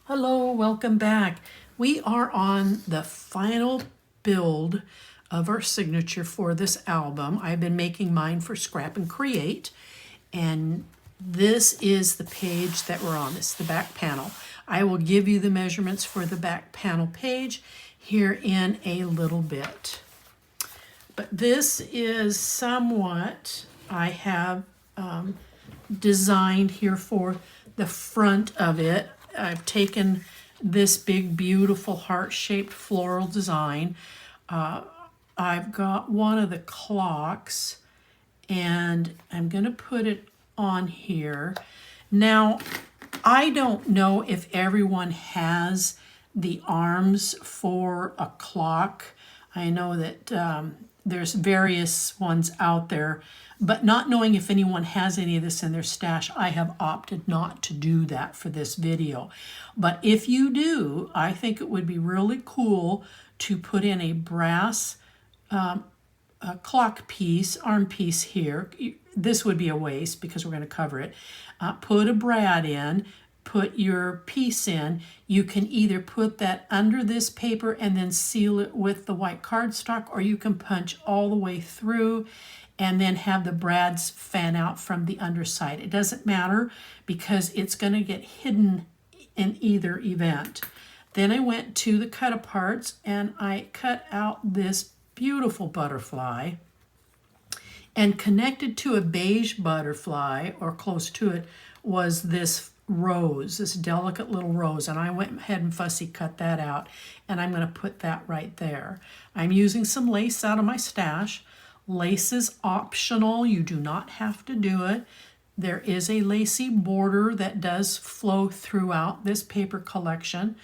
Hello, welcome back. We are on the final build of our signature for this album. I've been making mine for Scrap and Create, and this is the page that we're on. This is the back panel. I will give you the measurements for the back panel page here in a little bit. But this is somewhat I have designed here for the front of it. I've taken this big, beautiful heart-shaped floral design. I've got one of the clocks, and I'm going to put it on here. Now, I don't know if everyone has the arms for a clock. I know that there's various ones out there, but not knowing if anyone has any of this in their stash, I have opted not to do that for this video. But if you do, I think it would be really cool to put in a brass a clock piece, arm piece here. This would be a waist because we're going to cover it. Put a brad in, put your piece in. You can either put that under this paper and then seal it with the white cardstock, or you can punch all the way through and then have the brads fan out from the underside. It doesn't matter because it's going to get hidden in either event. Then I went to the cut aparts and I cut out this beautiful butterfly, and connected to a beige butterfly, or close to it, was this rose, this delicate little rose, and I went ahead and fussy cut that out, and I'm going to put that right there. I'm using some lace out of my stash. Lace is optional. You do not have to do it. There is a lacy border that does flow throughout this paper collection.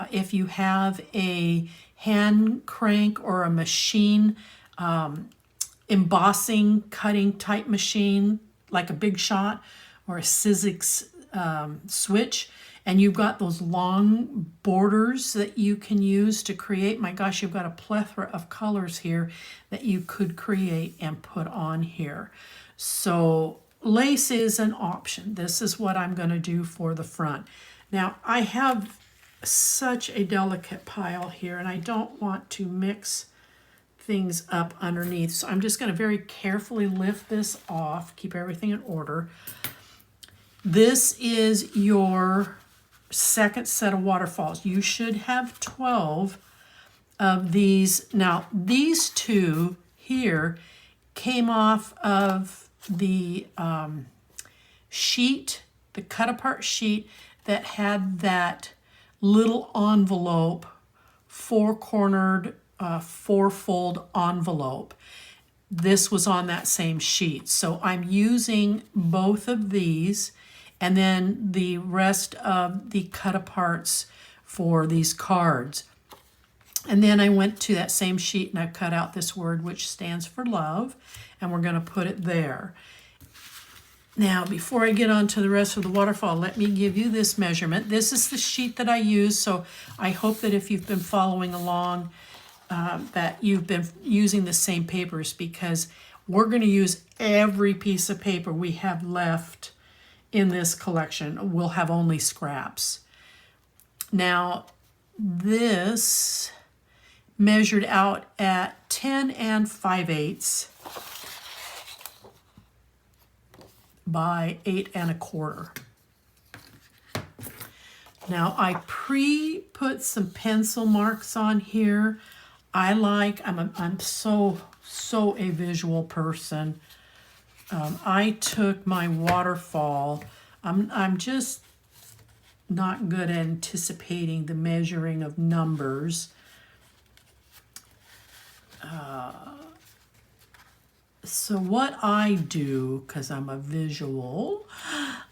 If you have a hand crank or a machine, embossing, cutting type machine, like a Big Shot or a Sizzix switch, and you've got those long borders that you can use to create, my gosh, you've got a plethora of colors here that you could create and put on here. So lace is an option. This is what I'm going to do for the front. Now, I have such a delicate pile here, and I don't want to mix things up underneath. So I'm just going to very carefully lift this off, keep everything in order. This is your second set of waterfalls. You should have 12 of these. Now, these two here came off of the sheet, the cut apart sheet that had that little envelope, four-cornered, four-fold envelope. This was on that same sheet. So I'm using both of these and then the rest of the cut aparts for these cards. And then I went to that same sheet and I cut out this word which stands for love, and we're going to put it there. Now, before I get on to the rest of the waterfall, let me give you this measurement. This is the sheet that I use, so I hope that if you've been following along, that you've been using the same papers, because we're going to use every piece of paper we have left in this collection. We'll have only scraps. Now, this measured out at 10 5/8 by 8 1/4. Now, I put some pencil marks on here. I'm so a visual person. I took my waterfall. I'm just not good at anticipating the measuring of numbers. So what I do, because I'm a visual,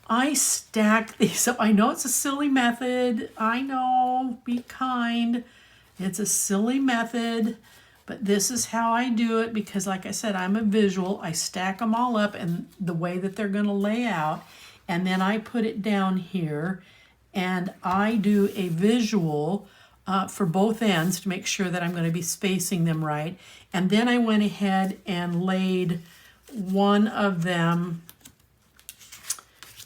I stack these up. I know it's a silly method. I know, be kind. It's a silly method, but this is how I do it because, like I said, I'm a visual. I stack them all up in the way that they're going to lay out, and then I put it down here, and I do a visual for both ends to make sure that I'm going to be spacing them right. And then I went ahead and laid one of them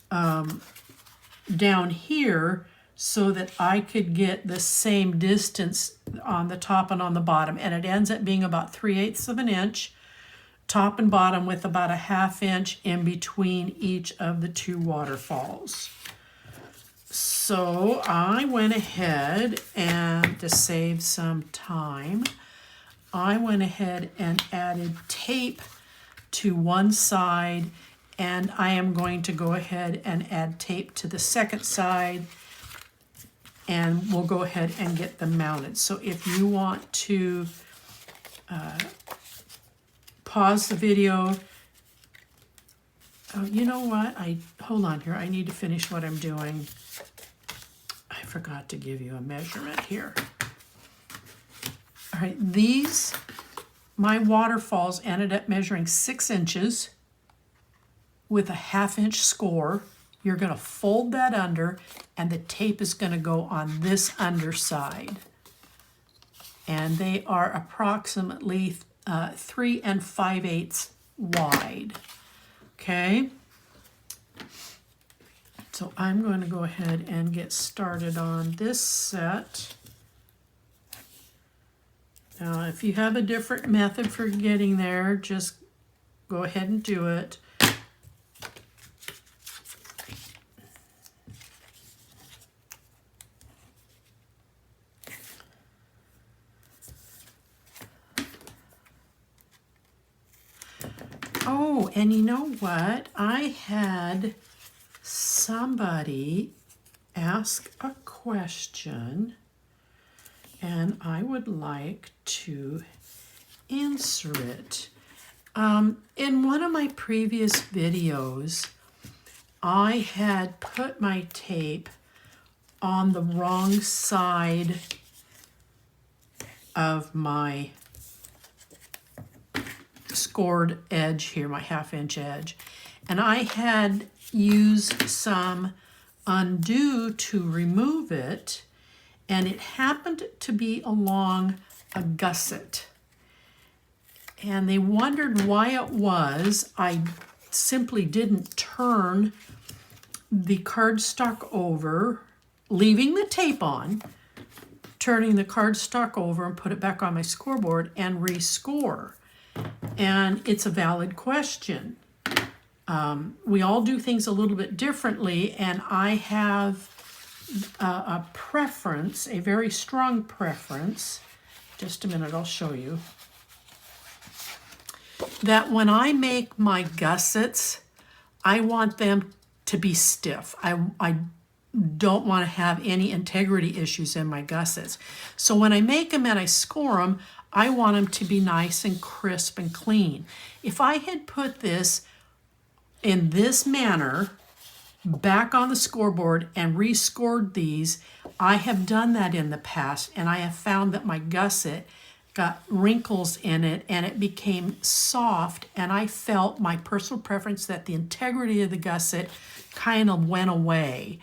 down here so that I could get the same distance on the top and on the bottom. And it ends up being about 3/8 of an inch, top and bottom, with about a 1/2 inch in between each of the two waterfalls. So I went ahead and, to save some time, I went ahead and added tape to one side, and I am going to go ahead and add tape to the second side, and we'll go ahead and get them mounted. So if you want to pause the video, oh, you know what? Hold on here. I need to finish what I'm doing. I forgot to give you a measurement here. All right, my waterfalls ended up measuring 6 inches with a 1/2 inch score. You're going to fold that under, and the tape is going to go on this underside. And they are approximately 3 5/8 wide. Okay? So I'm going to go ahead and get started on this set. Now, if you have a different method for getting there, just go ahead and do it. Oh, and you know what? I had somebody ask a question, and I would like to answer it. In one of my previous videos, I had put my tape on the wrong side of my scored edge here, my 1/2 inch edge, and I had used some undo to remove it, and it happened to be along a gusset. And they wondered why it was. I simply didn't turn the cardstock over, leaving the tape on, turning the cardstock over and put it back on my scoreboard and rescore. And it's a valid question. We all do things a little bit differently, and I have a preference, a very strong preference. Just a minute, I'll show you. That when I make my gussets, I want them to be stiff. I don't want to have any integrity issues in my gussets. So when I make them and I score them, I want them to be nice and crisp and clean. If I had put this in this manner back on the scoreboard and rescored these, I have done that in the past, and I have found that my gusset got wrinkles in it and it became soft, and I felt, my personal preference, that the integrity of the gusset kind of went away.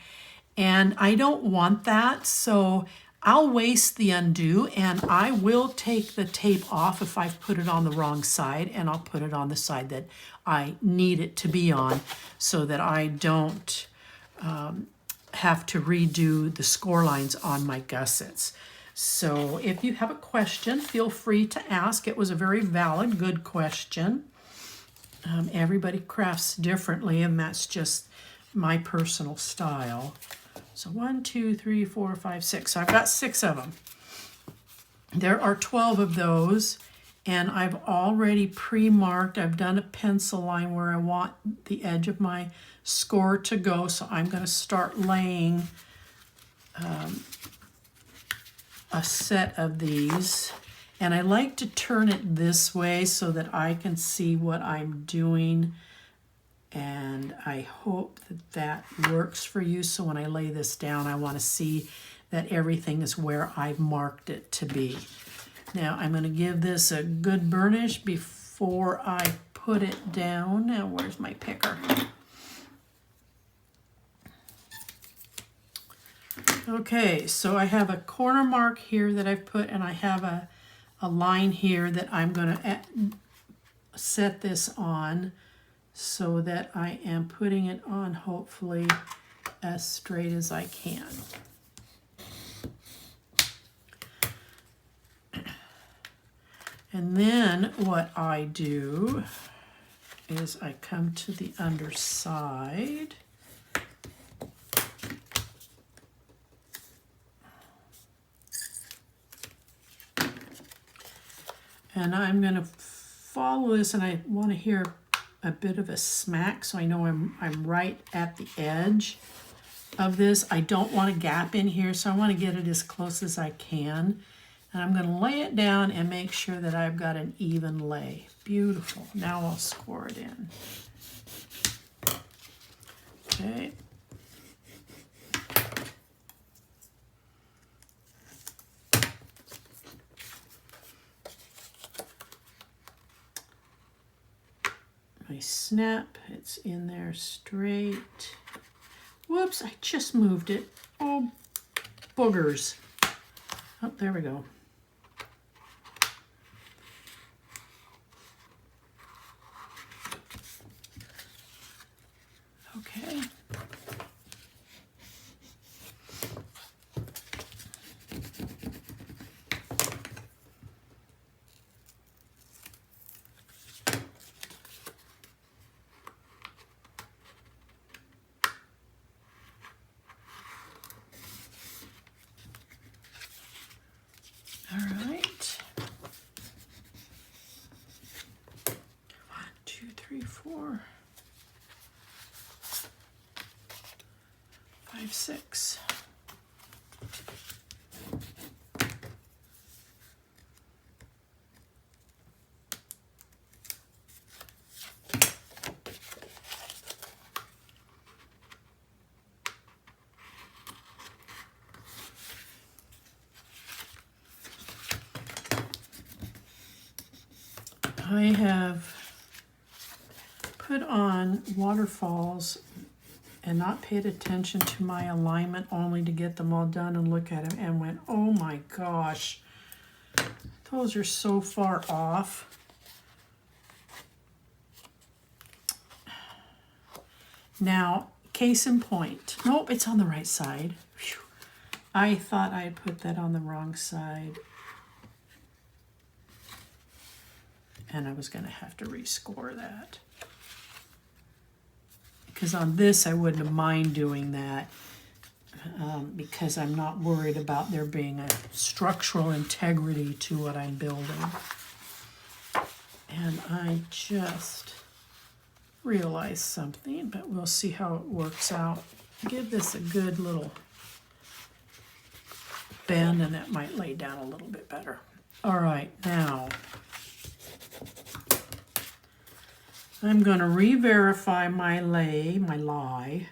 And I don't want that, so I'll waste the undo, and I will take the tape off if I've put it on the wrong side, and I'll put it on the side that I need it to be on, so that I don't have to redo the score lines on my gussets. So if you have a question, feel free to ask. It was a very valid, good question. Everybody crafts differently, and that's just my personal style. So 1, 2, 3, 4, 5, 6. So I've got 6 of them. There are 12 of those, and I've already pre-marked. I've done a pencil line where I want the edge of my score to go. So I'm going to start laying a set of these. And I like to turn it this way so that I can see what I'm doing. And I hope that that works for you. So when I lay this down, I want to see that everything is where I've marked it to be. Now I'm going to give this a good burnish before I put it down. Now where's my picker? Okay, so I have a corner mark here that I've put, and I have a line here that I'm going to set this on, so that I am putting it on hopefully as straight as I can. And then what I do is I come to the underside. And I'm going to follow this, and I want to hear a bit of a smack so I know I'm right at the edge of this. I don't want a gap in here, so I want to get it as close as I can. And I'm going to lay it down and make sure that I've got an even lay. Beautiful. Now I'll score it in. Okay. My snap, it's in there straight. Whoops, I just moved it. Oh, boogers. Oh, there we go. Okay. All right. 1, 2, 3, 4, 5, 6. I have put on waterfalls and not paid attention to my alignment only to get them all done and look at them and went, oh my gosh, those are so far off. Now, case in point. Nope, it's on the right side. Whew. I thought I had put that on the wrong side. And I was going to have to rescore that. Because on this, I wouldn't have mind doing that because I'm not worried about there being a structural integrity to what I'm building. And I just realized something, but we'll see how it works out. Give this a good little bend, and it might lay down a little bit better. All right, now I'm going to re-verify my lie.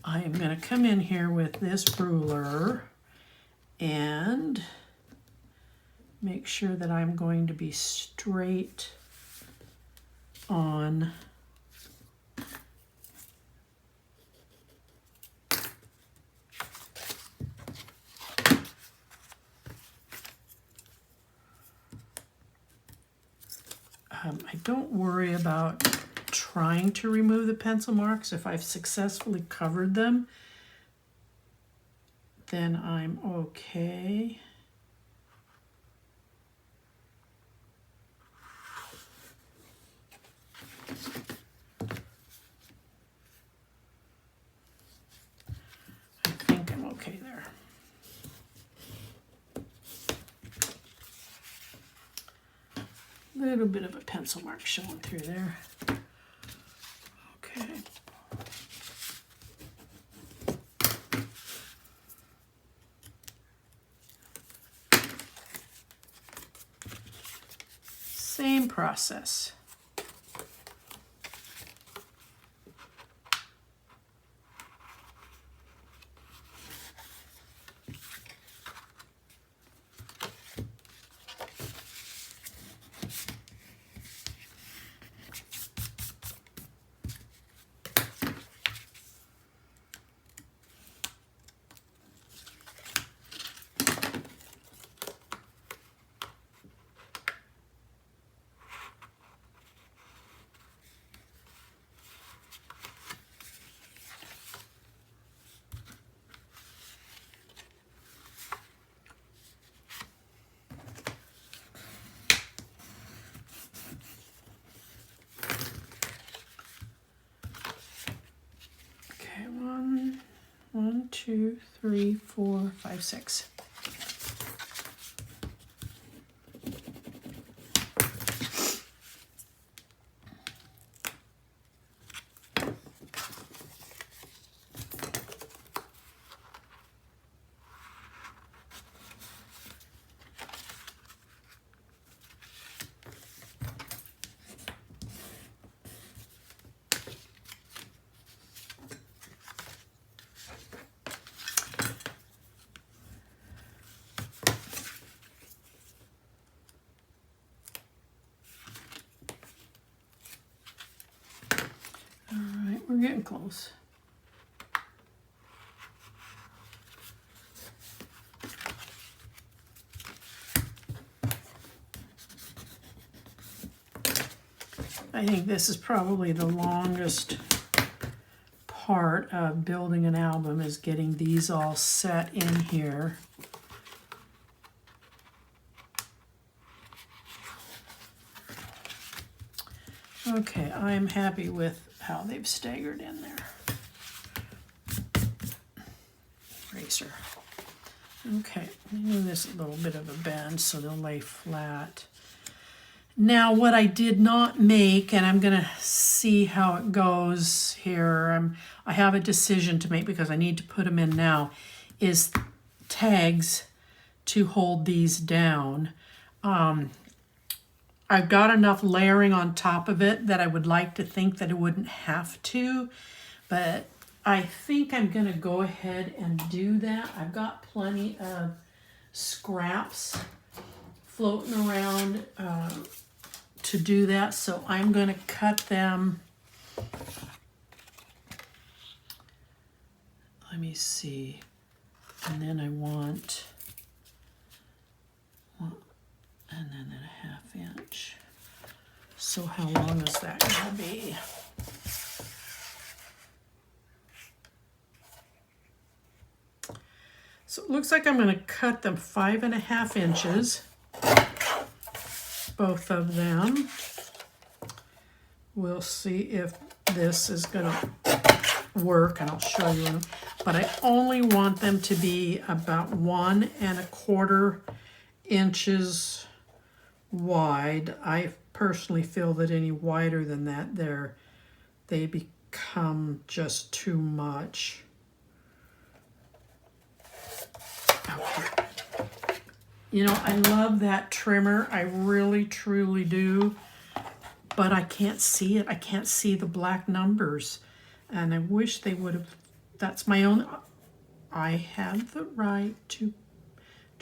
I am going to come in here with this ruler and make sure that I'm going to be straight on I don't worry about trying to remove the pencil marks. If I've successfully covered them, then I'm okay. I think I'm okay there. Little bit of a pencil mark showing through there. Okay. Same process. 2, 3, 4, 5, 6. We're getting close. I think this is probably the longest part of building an album, is getting these all set in here. Okay, I'm happy with how they've staggered in there. Eraser. Okay, give this a little bit of a bend so they'll lay flat. Now what I did not make, and I'm gonna see how it goes here, I have a decision to make because I need to put them in now, is tags to hold these down. I've got enough layering on top of it that I would like to think that it wouldn't have to, but I think I'm going to go ahead and do that. I've got plenty of scraps floating around to do that, so I'm going to cut them. Let me see. And then I want 1.5 inch. So how long is that going to be? So it looks like I'm going to cut them 5.5 inches, both of them. We'll see if this is going to work, and I'll show you. But I only want them to be about 1.25 inches wide. I personally feel that any wider than that, they become just too much. Okay. You know, I love that trimmer. I really, truly do. But I can't see it. I can't see the black numbers. And I wish they would have. That's my own. I have the right to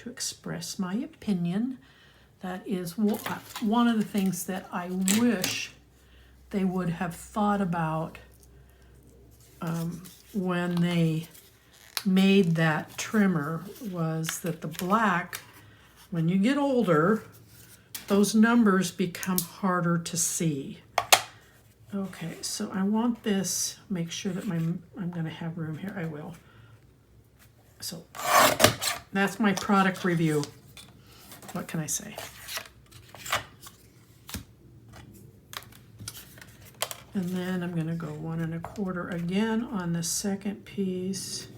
express my opinion. That is one of the things that I wish they would have thought about when they made that trimmer, was that the black, when you get older, those numbers become harder to see. Okay, so I want this, make sure that I'm going to have room here. I will. So that's my product review. What can I say? And then I'm going to go 1.25 again on the second piece.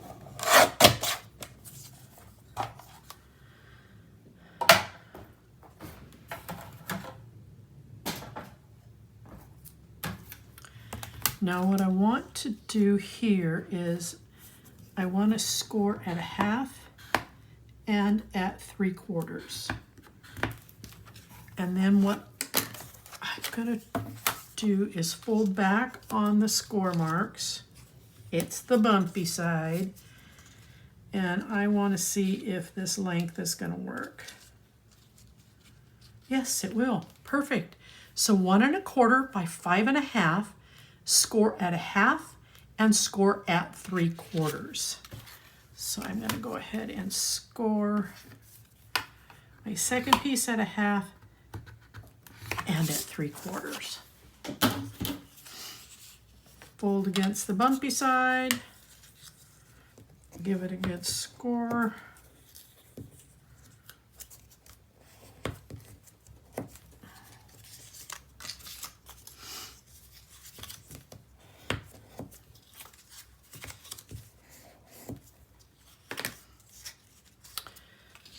Now what I want to do here is I want to score at 1/2 and at 3/4. And then what I'm going to do is fold back on the score marks. It's the bumpy side. And I want to see if this length is going to work. Yes, it will. Perfect. So 1.25 by 5.5, score at 1/2 and score at 3/4. So I'm going to go ahead and score my second piece at 1/2 and at 3/4. Fold against the bumpy side. Give it a good score.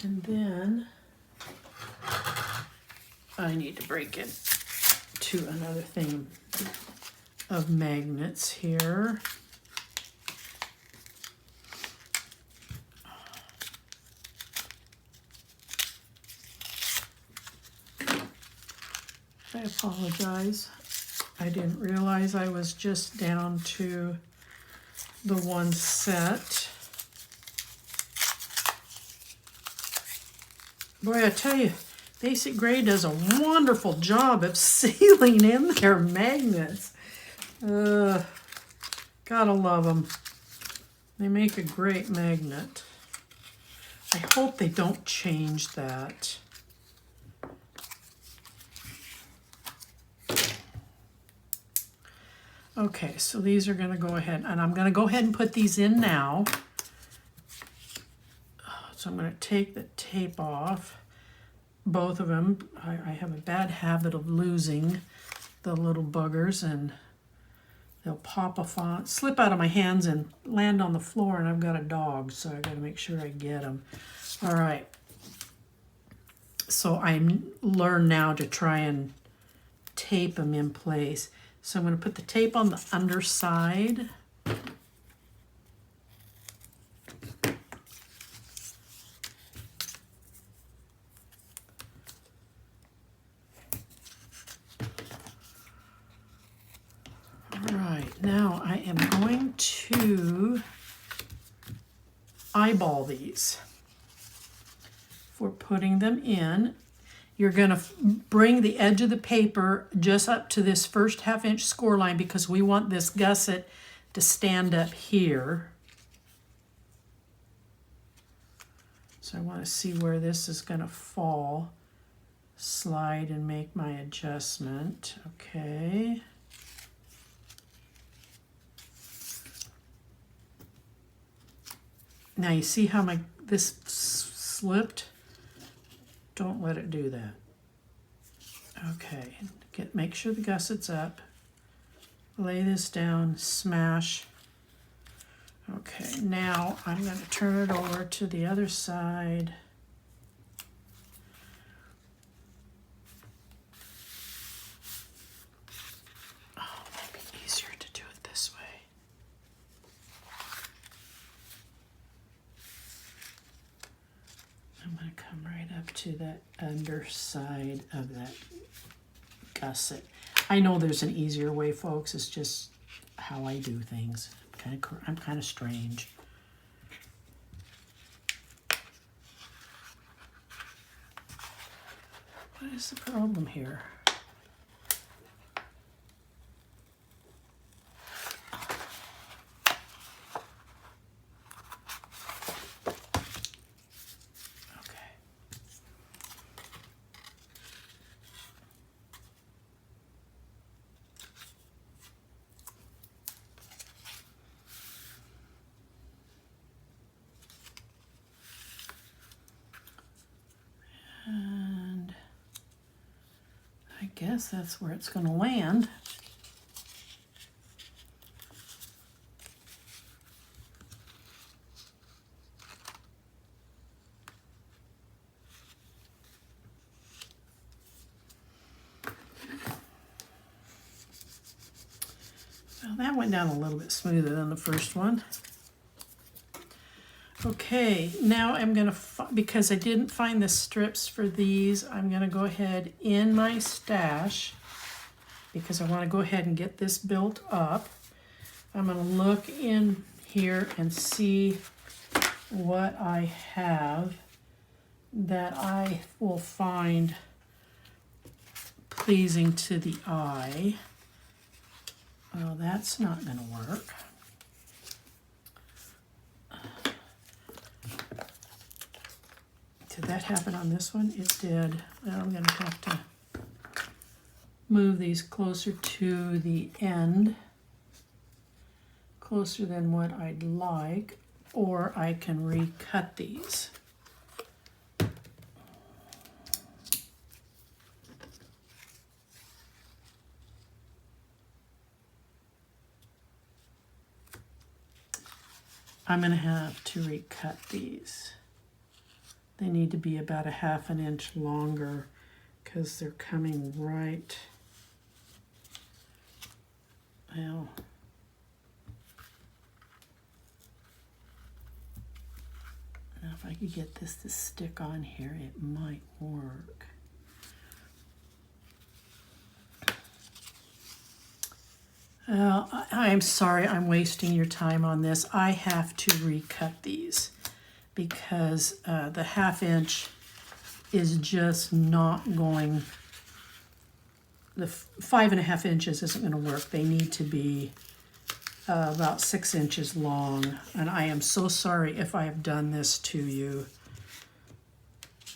And then I need to break it to another thing of magnets here. I apologize. I didn't realize I was just down to the one set. Boy, I tell you, Basic Gray does a wonderful job of sealing in their magnets. Gotta love them. They make a great magnet. I hope they don't change that. Okay, so these are going to go ahead, and I'm going to go ahead and put these in now. So I'm going to take the tape off, both of them. I have a bad habit of losing the little buggers, and they'll pop off, slip out of my hands and land on the floor, and I've got a dog, so I got to make sure I get them. All right. So I learn now to try and tape them in place. So I'm going to put the tape on the underside. All right, now I am going to eyeball these for putting them in. You're going to bring the edge of the paper just up to this first 1/2 inch score line because we want this gusset to stand up here. So I want to see where this is going to fall. Slide and make my adjustment. Okay. Now you see how this slipped? Don't let it do that. Okay, make sure the gusset's up. Lay this down, smash. Okay, now I'm going to turn it over to the other side. Oh, it might be easier to do it this way. I'm going to come right up to that underside of that gusset. I know there's an easier way, folks. It's just how I do things. I'm kind of strange. What is the problem here? And I guess that's where it's going to land. Well, that went down a little bit smoother than the first one. Okay, now I'm going to, because I didn't find the strips for these, I'm going to go ahead in my stash because I want to go ahead and get this built up. I'm going to look in here and see what I have that I will find pleasing to the eye. Well, that's not going to work. Did that happen on this one? It did. Well, I'm going to have to move these closer to the end, closer than what I'd like, or I can recut these. I'm going to have to recut these. They need to be about a half an inch longer because they're coming right, well, now if I could get this to stick on here, it might work. I'm sorry I'm wasting your time on this. I have to recut these because the half-inch is just not going, the 5.5 inches isn't going to work. They need to be about 6 inches long, and I am so sorry if I have done this to you.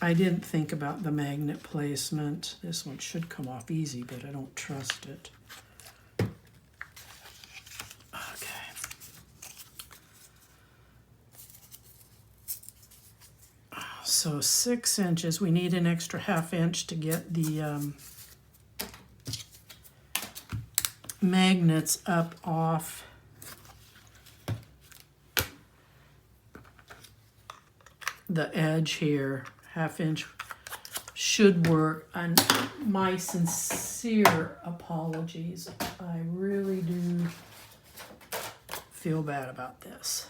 I didn't think about the magnet placement. This one should come off easy, but I don't trust it. So 6 inches, we need an extra half inch to get the magnets up off the edge here. Half inch should work, and my sincere apologies. I really do feel bad about this.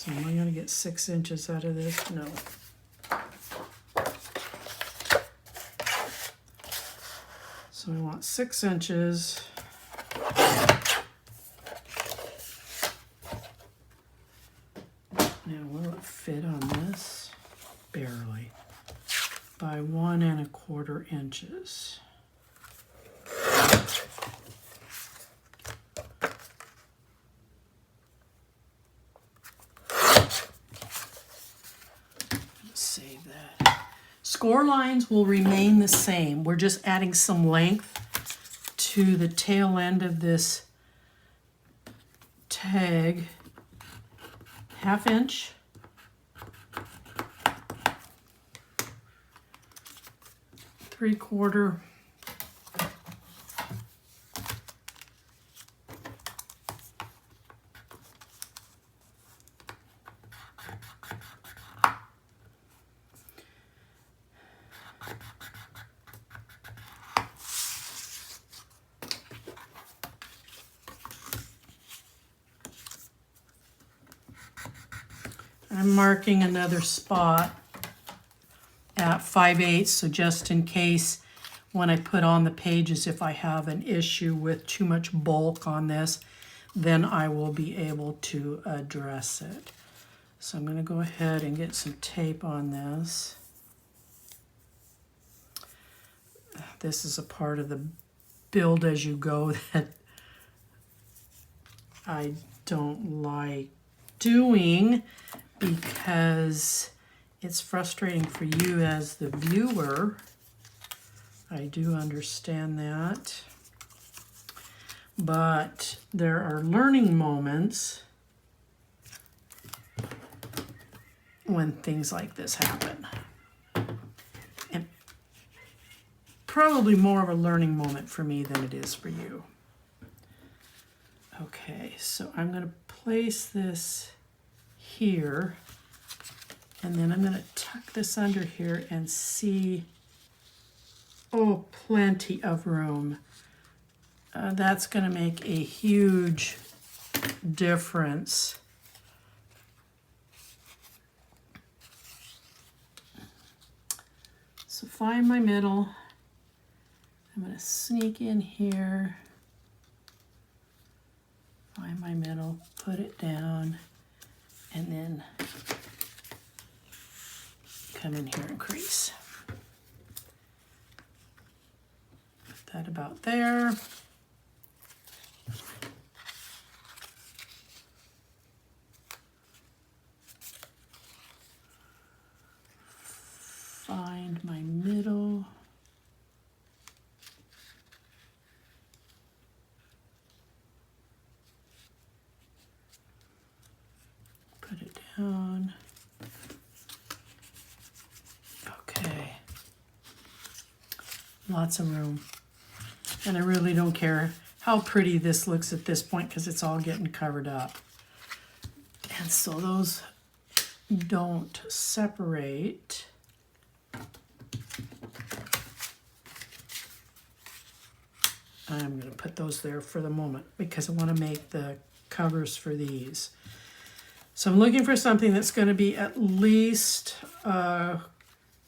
So am I going to get 6 inches out of this? No. So I want 6 inches. Now will it fit on this? Barely. By 1 1/4 inches. Save that. Score lines will remain the same. We're just adding some length to the tail end of this tag. Half inch. Three-quarter. I'm marking another spot at 5/8, so just in case when I put on the pages, if I have an issue with too much bulk on this, then I will be able to address it. So I'm going to go ahead and get some tape on this. This is a part of the build as you go that I don't like doing, because it's frustrating for you as the viewer. I do understand that. But there are learning moments when things like this happen. And probably more of a learning moment for me than it is for you. Okay, so I'm going to place this here, and then I'm going to tuck this under here and see, oh, plenty of room. That's going to make a huge difference. So find my middle. I'm going to sneak in here, find my middle, put it down, and then come in here and crease. Put that about there. Find my middle. Put it down. Okay. Lots of room. And I really don't care how pretty this looks at this point because it's all getting covered up. And so those don't separate. I'm going to put those there for the moment because I want to make the covers for these. So I'm looking for something that's going to be at least 1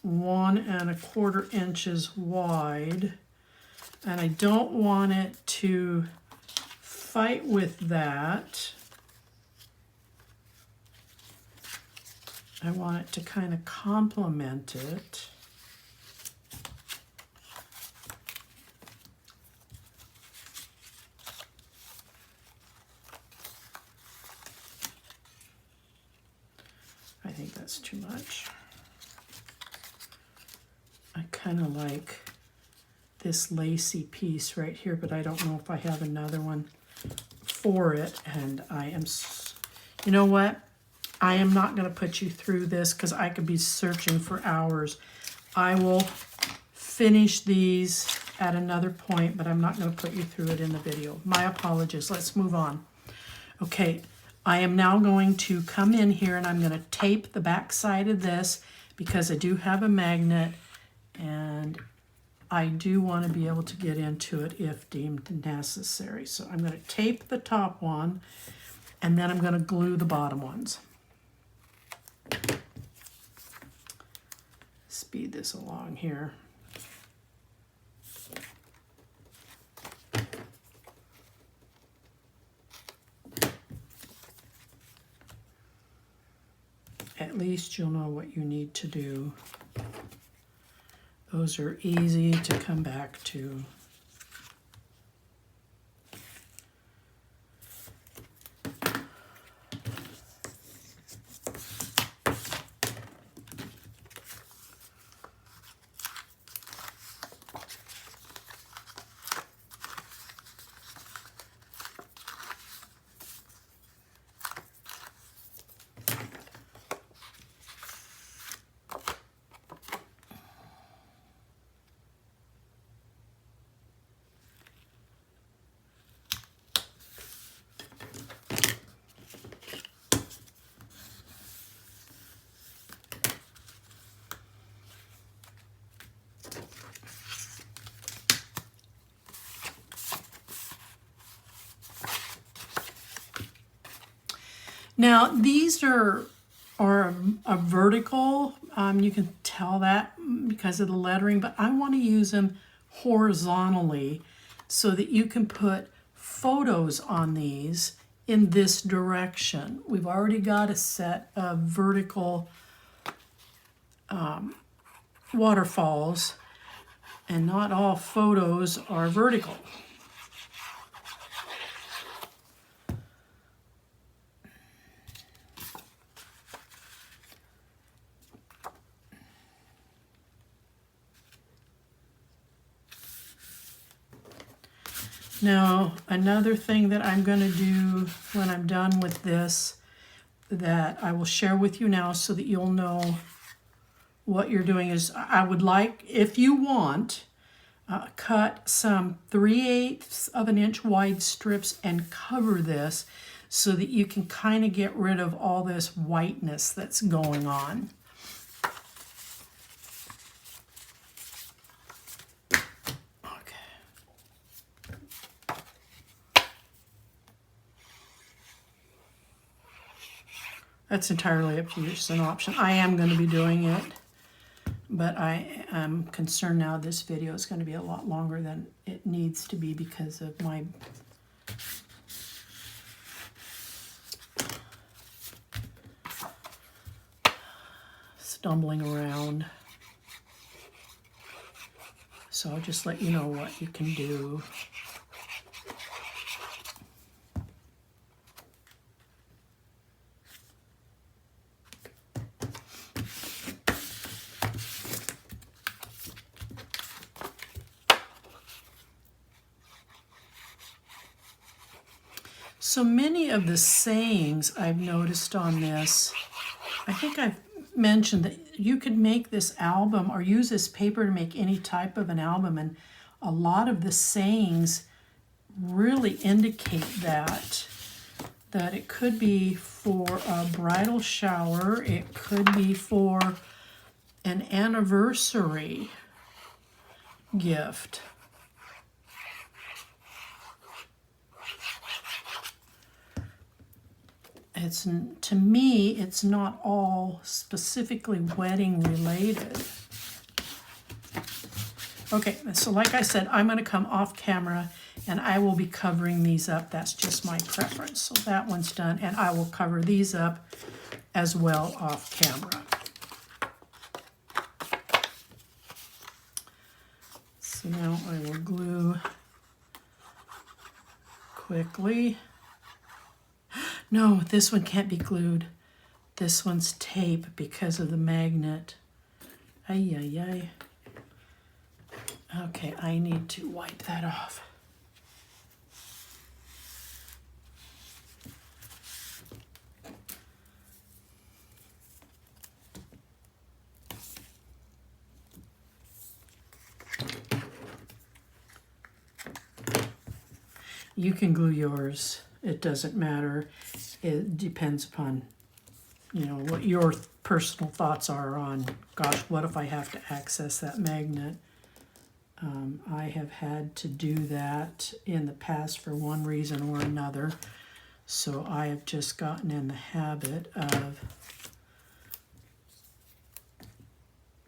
1/4 inches wide. And I don't want it to fight with that. I want it to kind of complement it. I think that's too much. I kind of like this lacy piece right here, but I don't know if I have another one for it. And I am, you know what? I am not going to put you through this because I could be searching for hours. I will finish these at another point, but I'm not going to put you through it in the video. My apologies. Let's move on. Okay, I am now going to come in here and I'm going to tape the back side of this because I do have a magnet and I do want to be able to get into it if deemed necessary. So I'm going to tape the top one and then I'm going to glue the bottom ones. Speed this along here. At least you'll know what you need to do. Those are easy to come back to. Now, these are a vertical. You can tell that because of the lettering, but I want to use them horizontally so that you can put photos on these in this direction. We've already got a set of vertical waterfalls, and not all photos are vertical. Now, another thing that I'm going to do when I'm done with this that I will share with you now so that you'll know what you're doing is I would like, if you want, cut some 3/8 of an inch wide strips and cover this so that you can kind of get rid of all this whiteness that's going on. That's entirely up to you. It's an option. I am going to be doing it, but I am concerned now this video is going to be a lot longer than it needs to be because of my stumbling around. So I'll just let you know what you can do. So many of the sayings I've noticed on this, I think I've mentioned that you could make this album or use this paper to make any type of an album, and a lot of the sayings really indicate that that it could be for a bridal shower, it could be for an anniversary gift. It's, to me, it's not all specifically wedding related. Okay, so like I said, I'm going to come off camera and I will be covering these up. That's just my preference. So that one's done, and I will cover these up as well off camera. So now I will glue quickly. No, this one can't be glued. This one's tape because of the magnet. Ay, ay, ay. Okay, I need to wipe that off. You can glue yours. It doesn't matter. It depends upon, you know, what your personal thoughts are on, gosh, what if I have to access that magnet? I have had to do that in the past for one reason or another. So I have just gotten in the habit of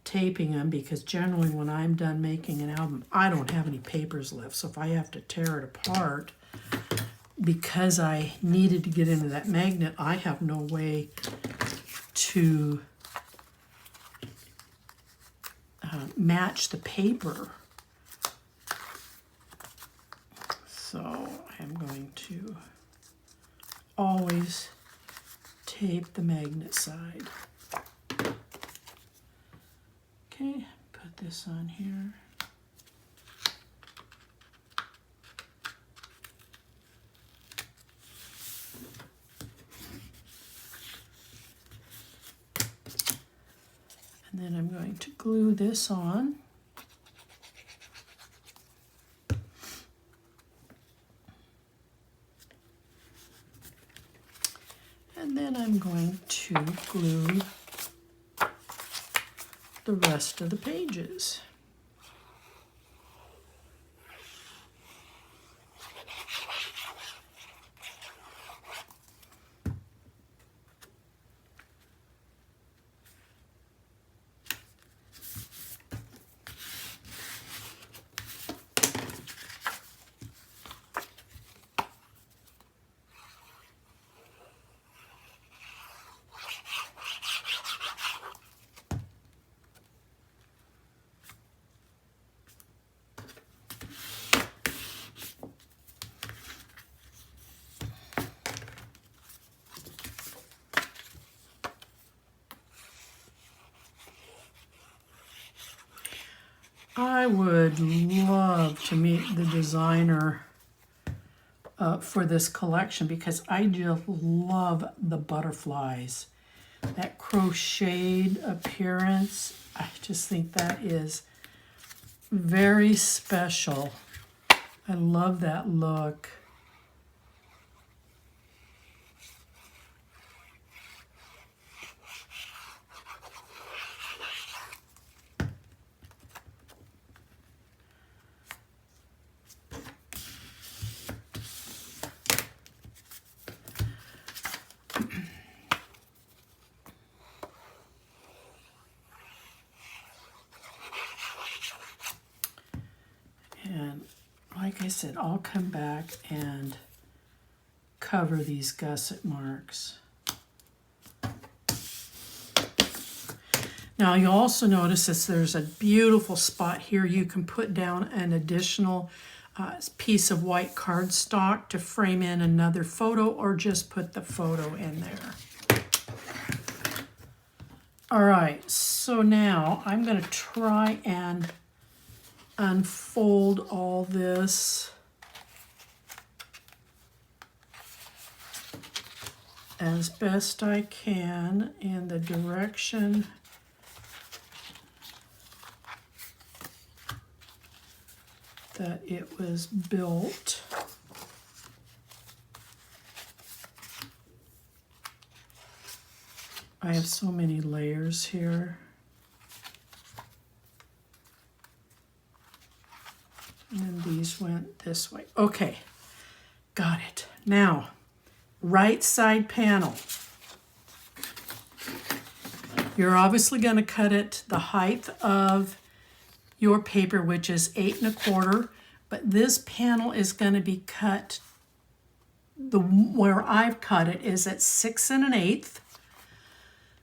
taping them, because generally when I'm done making an album, I don't have any papers left. So if I have to tear it apart, because I needed to get into that magnet, I have no way to match the paper. So I'm going to always tape the magnet side. Okay, put this on here. And then I'm going to glue this on. And then I'm going to glue the rest of the pages. I would love to meet the designer for this collection, because I just love the butterflies. That crocheted appearance, I just think that is very special. I love that look. And like I said, I'll come back and cover these gusset marks. Now you'll also notice that there's a beautiful spot here. You can put down an additional piece of white cardstock to frame in another photo, or just put the photo in there. All right, so now I'm going to try and unfold all this as best I can in the direction that it was built. I have so many layers here. And then these went this way. Okay, got it. Now, right side panel. You're obviously going to cut it the height of your paper, which is 8 1/4, but this panel is going to be cut, where I've cut it is at 6 1/8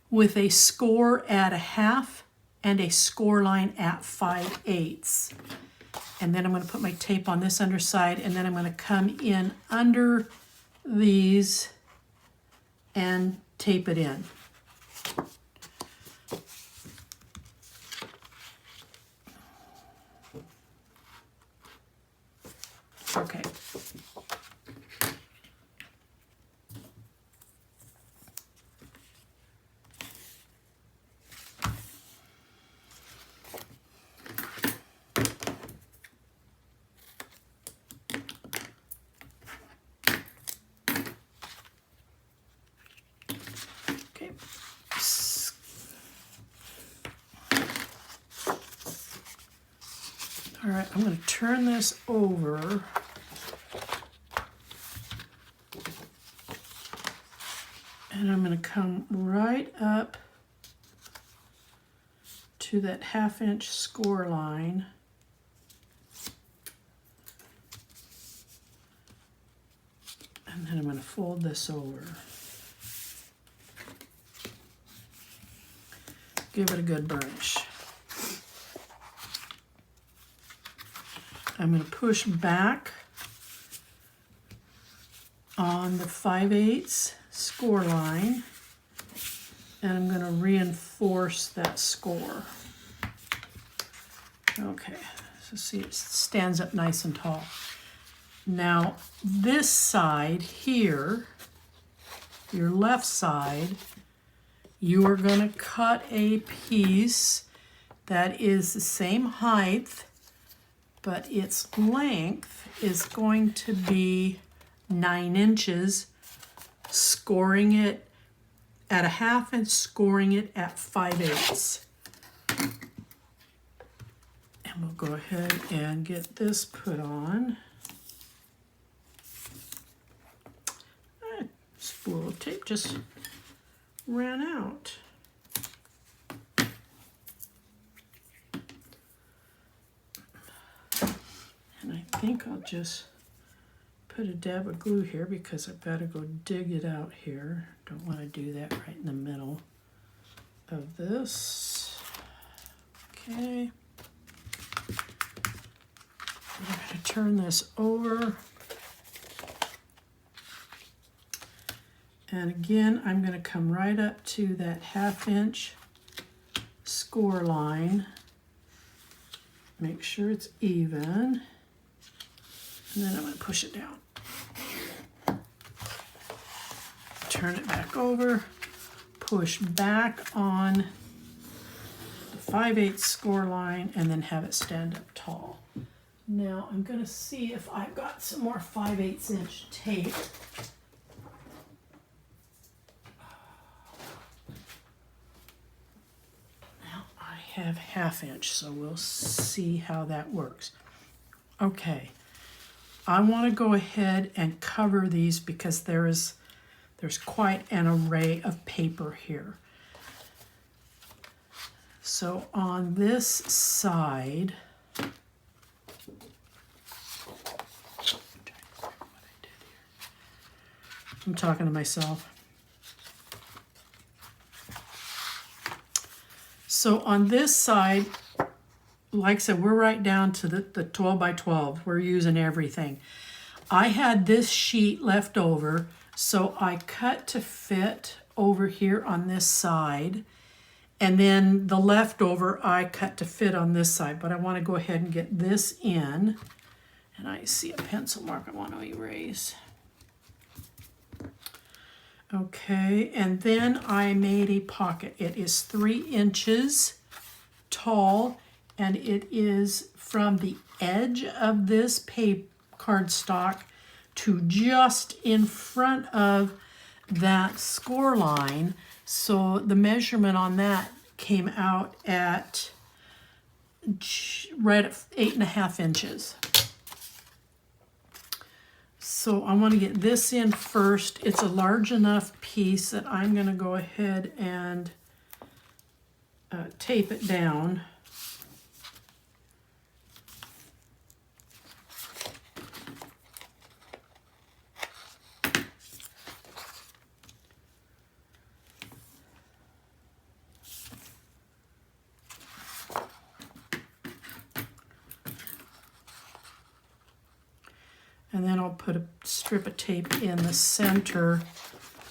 with a score at 1/2 and a score line at 5/8. And then I'm going to put my tape on this underside, and then I'm going to come in under these and tape it in. Okay. Okay. All right, I'm going to turn this over. And I'm going to come right up to that 1/2 inch score line. And then I'm going to fold this over. Give it a good burnish. I'm going to push back on the 5/8 score line, and I'm going to reinforce that score. Okay, so see, it stands up nice and tall. Now this side here, your left side, you are going to cut a piece that is the same height, but its length is going to be 9 inches, scoring it at 1/2 and scoring it at 5/8. And we'll go ahead and get this put on. Spool of tape just ran out. And I think I'll just put a dab of glue here because I've got to go dig it out here. Don't want to do that right in the middle of this. Okay. I'm going to turn this over. And again, I'm going to come right up to that 1/2 inch score line. Make sure it's even. And then I'm going to push it down. Turn it back over. Push back on the 5/8 score line and then have it stand up tall. Now I'm going to see if I've got some more 5/8 inch tape. Now I have 1/2 inch, so we'll see how that works. Okay. I want to go ahead and cover these because there's quite an array of paper here. So on this side, I'm talking to myself. So on this side, like I said, we're right down to the 12 by 12. We're using everything. I had this sheet left over, so I cut to fit over here on this side, and then the leftover I cut to fit on this side, but I want to go ahead and get this in, and I see a pencil mark I want to erase. Okay, and then I made a pocket. It is 3 inches tall, and it is from the edge of this paper cardstock to just in front of that score line. So the measurement on that came out at right at 8.5 inches. So I want to get this in first. It's a large enough piece that I'm going to go ahead and tape it down. And then I'll put a strip of tape in the center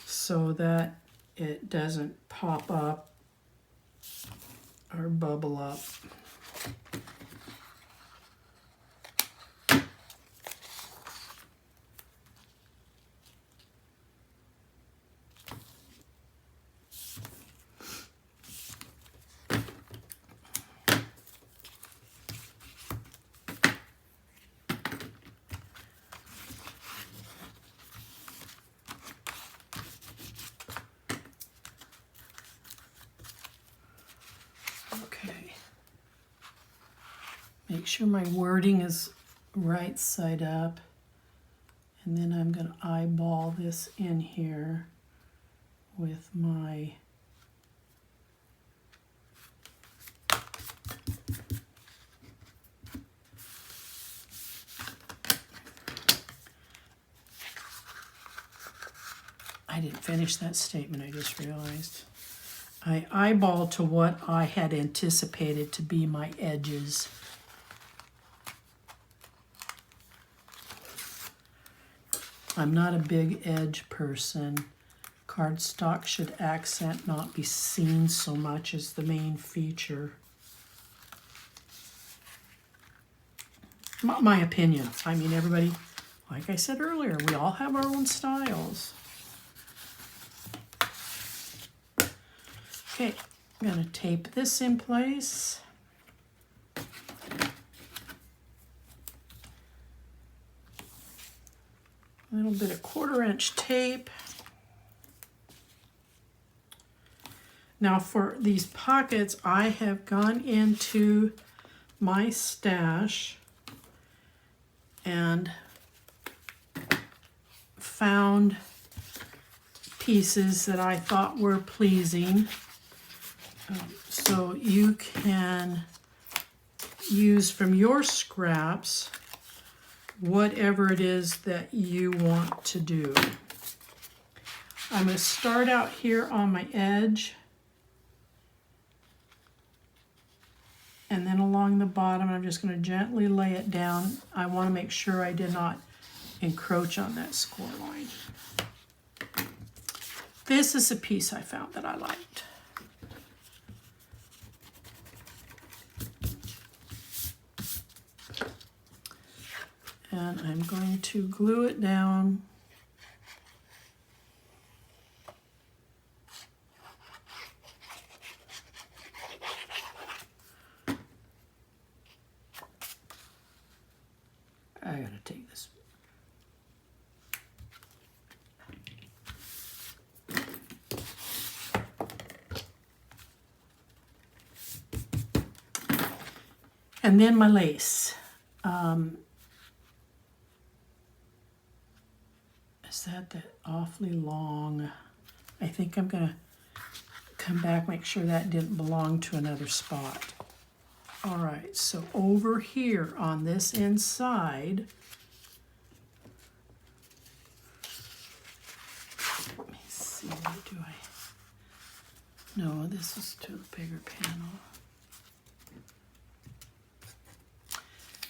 so that it doesn't pop up or bubble up. Make sure my wording is right side up, and then I'm going to eyeball this in here with my I didn't finish that statement, I just realized. I eyeballed to what I had anticipated to be my edges. I'm not a big edge person. Cardstock should accent, not be seen so much as the main feature. My opinion. I mean, everybody, like I said earlier, we all have our own styles. Okay, I'm going to tape this in place. A little bit of 1/4 inch tape. Now for these pockets, I have gone into my stash and found pieces that I thought were pleasing. So you can use from your scraps whatever it is that you want to do. I'm going to start out here on my edge, and then along the bottom I'm just going to gently lay it down. I want to make sure I did not encroach on that score line. This is a piece I found that I liked. And I'm going to glue it down. I gotta take this. And then my lace. Is that awfully long? I think I'm gonna come back, make sure that didn't belong to another spot. All right, so over here on this inside, let me see, what do I, no, this is to the bigger panel.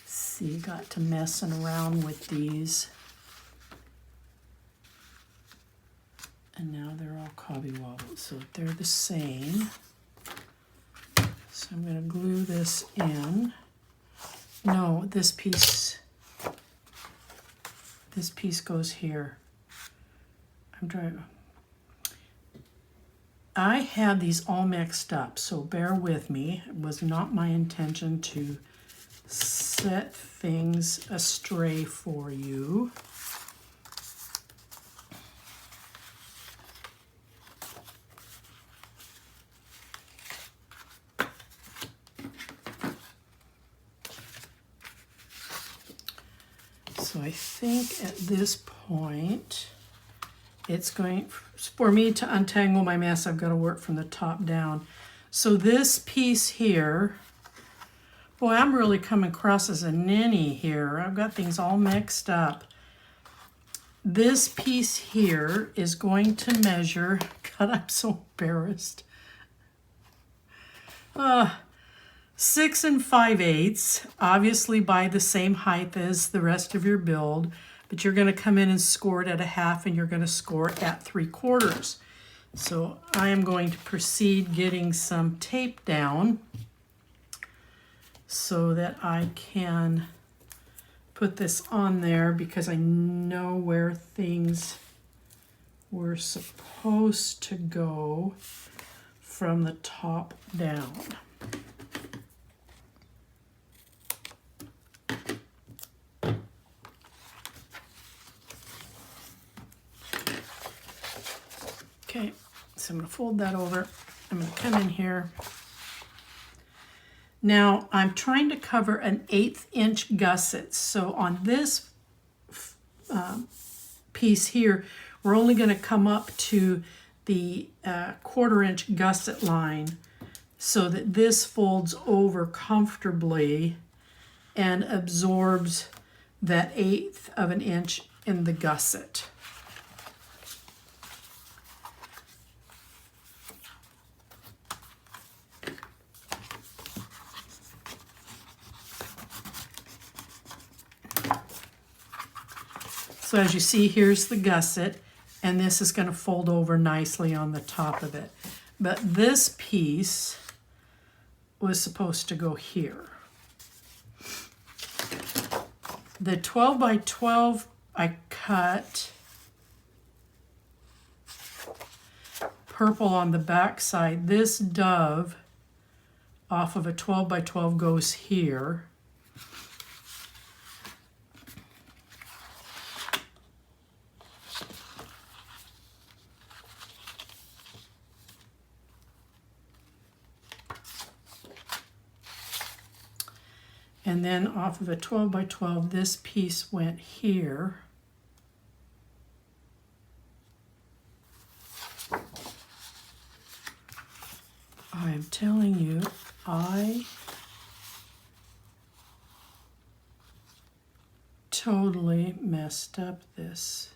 See, got to messing around with these. And now they're all cobby-wobbled, so they're the same. So I'm going to glue this in. No, this piece goes here. I had these all mixed up, so bear with me. It was not my intention to set things astray for you. So I think at this point, it's going, for me to untangle my mess, I've got to work from the top down. So this piece here, boy, I'm really coming across as a ninny here. I've got things all mixed up. This piece here is going to measure, God, I'm so embarrassed. 6 5/8, obviously by the same height as the rest of your build, but you're going to come in and score it at 1/2 and you're going to score it at 3/4. So I am going to proceed getting some tape down so that I can put this on there, because I know where things were supposed to go from the top down. Okay, so I'm going to fold that over. I'm going to come in here. Now I'm trying to cover an 1/8 inch gusset. So on this piece here, we're only going to come up to the 1/4 inch gusset line so that this folds over comfortably and absorbs that 1/8 of an inch in the gusset. So as you see, here's the gusset, and this is going to fold over nicely on the top of it. But this piece was supposed to go here. The 12 by 12 I cut purple on the back side. This dove off of a 12 by 12 goes here. And then off of a 12 by 12, this piece went here. I am telling you, I totally messed up this.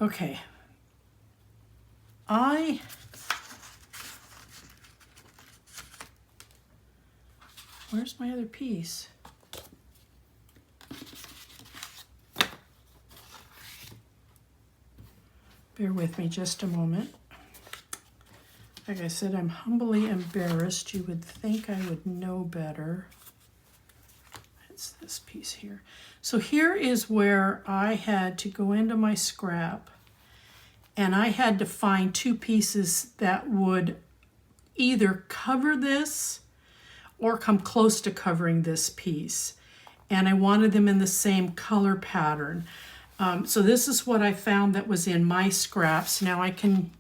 Okay. Where's my other piece? Bear with me just a moment. Like I said, I'm humbly embarrassed. You would think I would know better. It's this piece here. So here is where I had to go into my scrap, and I had to find 2 pieces that would either cover this or come close to covering this piece. And I wanted them in the same color pattern. So this is what I found that was in my scraps. Now I can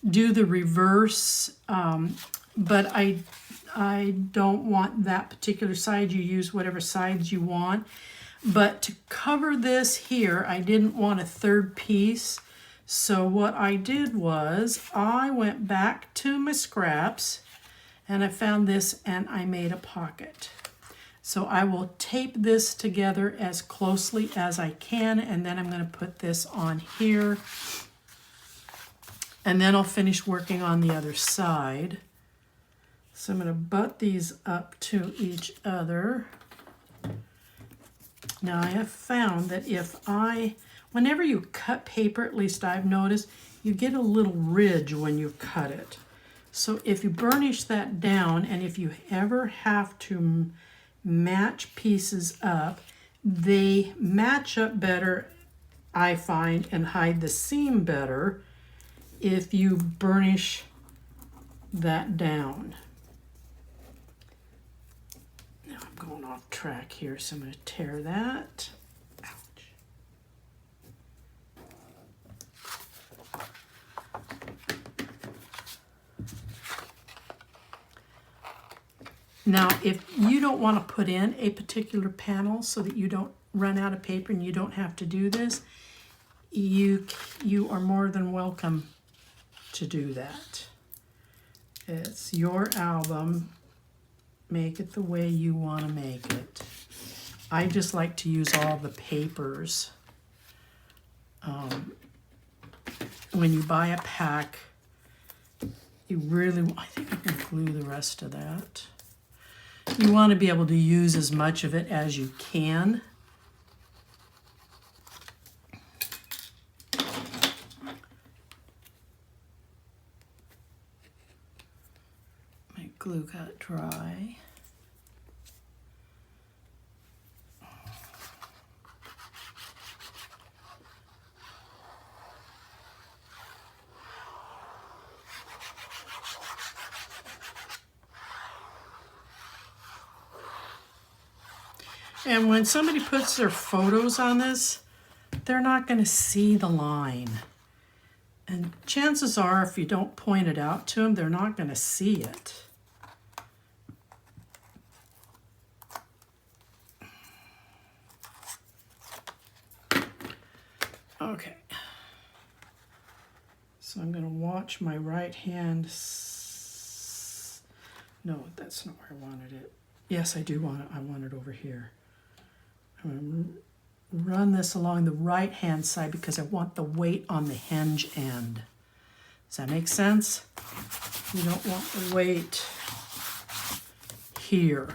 do the reverse, but I don't want that particular side. You use whatever sides you want. But to cover this here, I didn't want a 3rd piece. So what I did was I went back to my scraps and I found this and I made a pocket. So I will tape this together as closely as I can, and then I'm going to put this on here. And then I'll finish working on the other side. So I'm going to butt these up to each other. Now I have found that whenever you cut paper, at least I've noticed, you get a little ridge when you cut it. So if you burnish that down, and if you ever have to match pieces up, they match up better, I find, and hide the seam better if you burnish that down. Now I'm going off track here, so I'm going to tear that. Ouch. Now, if you don't want to put in a particular panel so that you don't run out of paper and you don't have to do this, you are more than welcome to do that. It's your album. Make it the way you want to make it. I just like to use all the papers. When you buy a pack, you really, I think I can glue the rest of that. You want to be able to use as much of it as you can. My glue got dry. And when somebody puts their photos on this, they're not going to see the line. And chances are, if you don't point it out to them, they're not going to see it. Okay. So I'm going to watch my right hand. No, that's not where I wanted it. Yes, I do want it. I want it over here. I'm going to run this along the right hand side because I want the weight on the hinge end. Does that make sense? You don't want the weight here.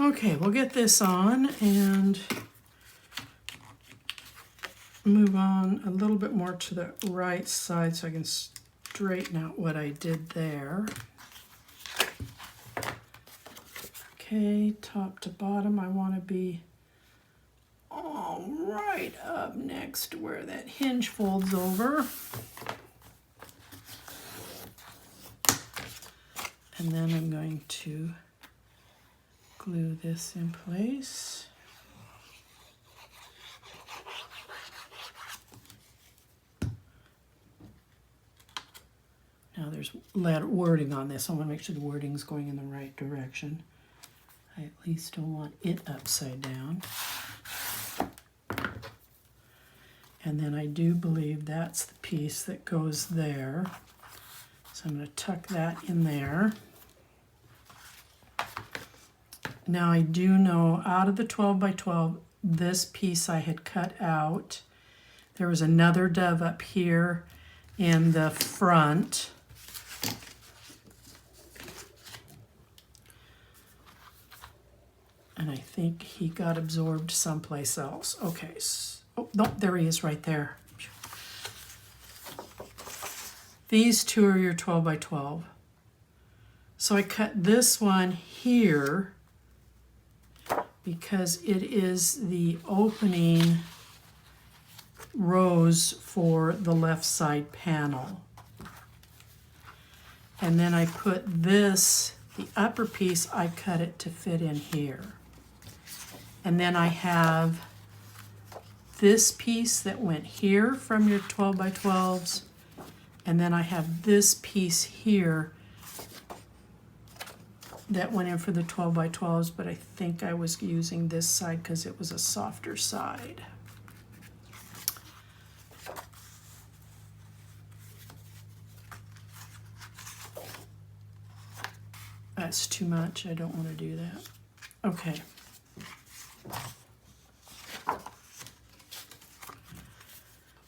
Okay, we'll get this on and move on a little bit more to the right side so I can straighten out what I did there. Okay, top to bottom, I want to be all right up next to where that hinge folds over. And then I'm going to glue this in place. Now there's wording on this. I want to make sure the wording's going in the right direction. I at least don't want it upside down. And then I do believe that's the piece that goes there. So I'm going to tuck that in there. Now I do know out of the 12 by 12, this piece I had cut out. There was another dove up here in the front. And I think he got absorbed someplace else. Okay, oh, no, there he is right there. These two are your 12 by 12. So I cut this one here because it is the opening rows for the left side panel. And then I put this, the upper piece, I cut it to fit in here. And then I have this piece that went here from your 12 by 12s. And then I have this piece here that went in for the 12 by 12s, but I think I was using this side because it was a softer side. That's too much. I don't want to do that. Okay.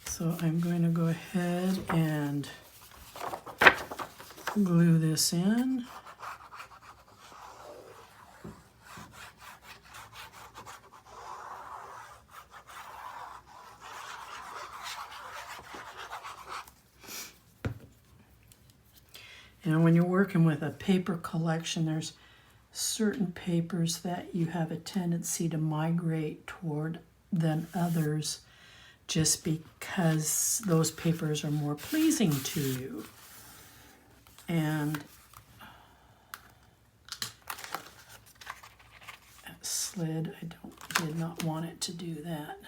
So I'm going to go ahead and glue this in. And when you're working with a paper collection, there's certain papers that you have a tendency to migrate toward than others, just because those papers are more pleasing to you. And that slid, did not want it to do that.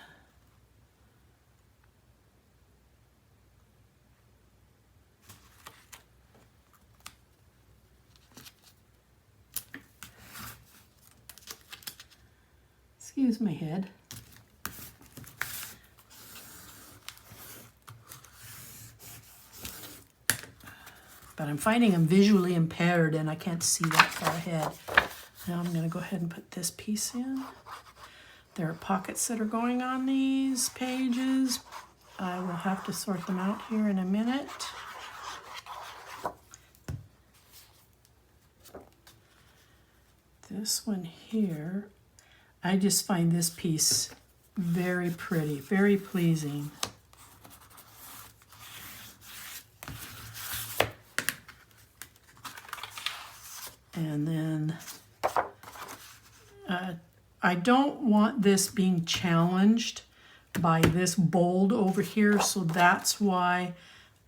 Excuse my head. But I'm finding I'm visually impaired and I can't see that far ahead. Now I'm going to go ahead and put this piece in. There are pockets that are going on these pages. I will have to sort them out here in a minute. This one here, I just find this piece very pretty, very pleasing. And then I don't want this being challenged by this bold over here, so that's why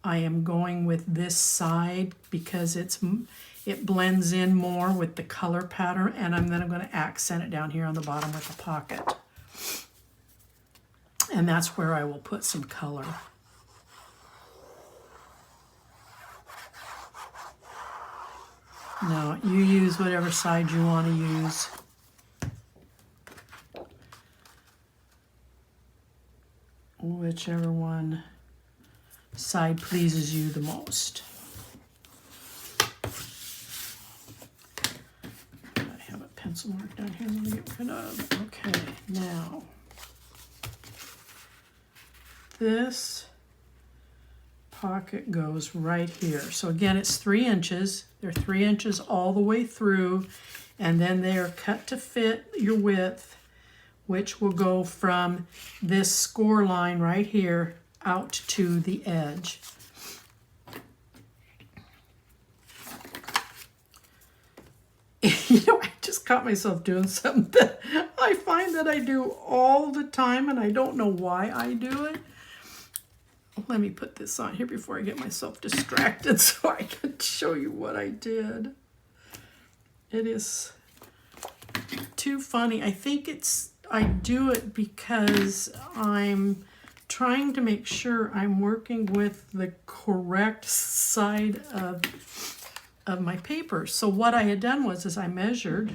I am going with this side, because it blends in more with the color pattern, and I'm then going to accent it down here on the bottom with the pocket. And that's where I will put some color. Now, you use whatever side you want to use. Whichever one side pleases you the most. I have a pencil mark down here I'm going to get rid of. Okay, now this pocket goes right here. So again, it's 3 inches. They're 3 inches all the way through, and then they are cut to fit your width, which will go from this score line right here out to the edge. You know, I just caught myself doing something that I find that I do all the time, and I don't know why I do it. Let me put this on here before I get myself distracted so I can show you what I did. It is too funny. I think I do it because I'm trying to make sure I'm working with the correct side of my paper. So what I had done was I measured,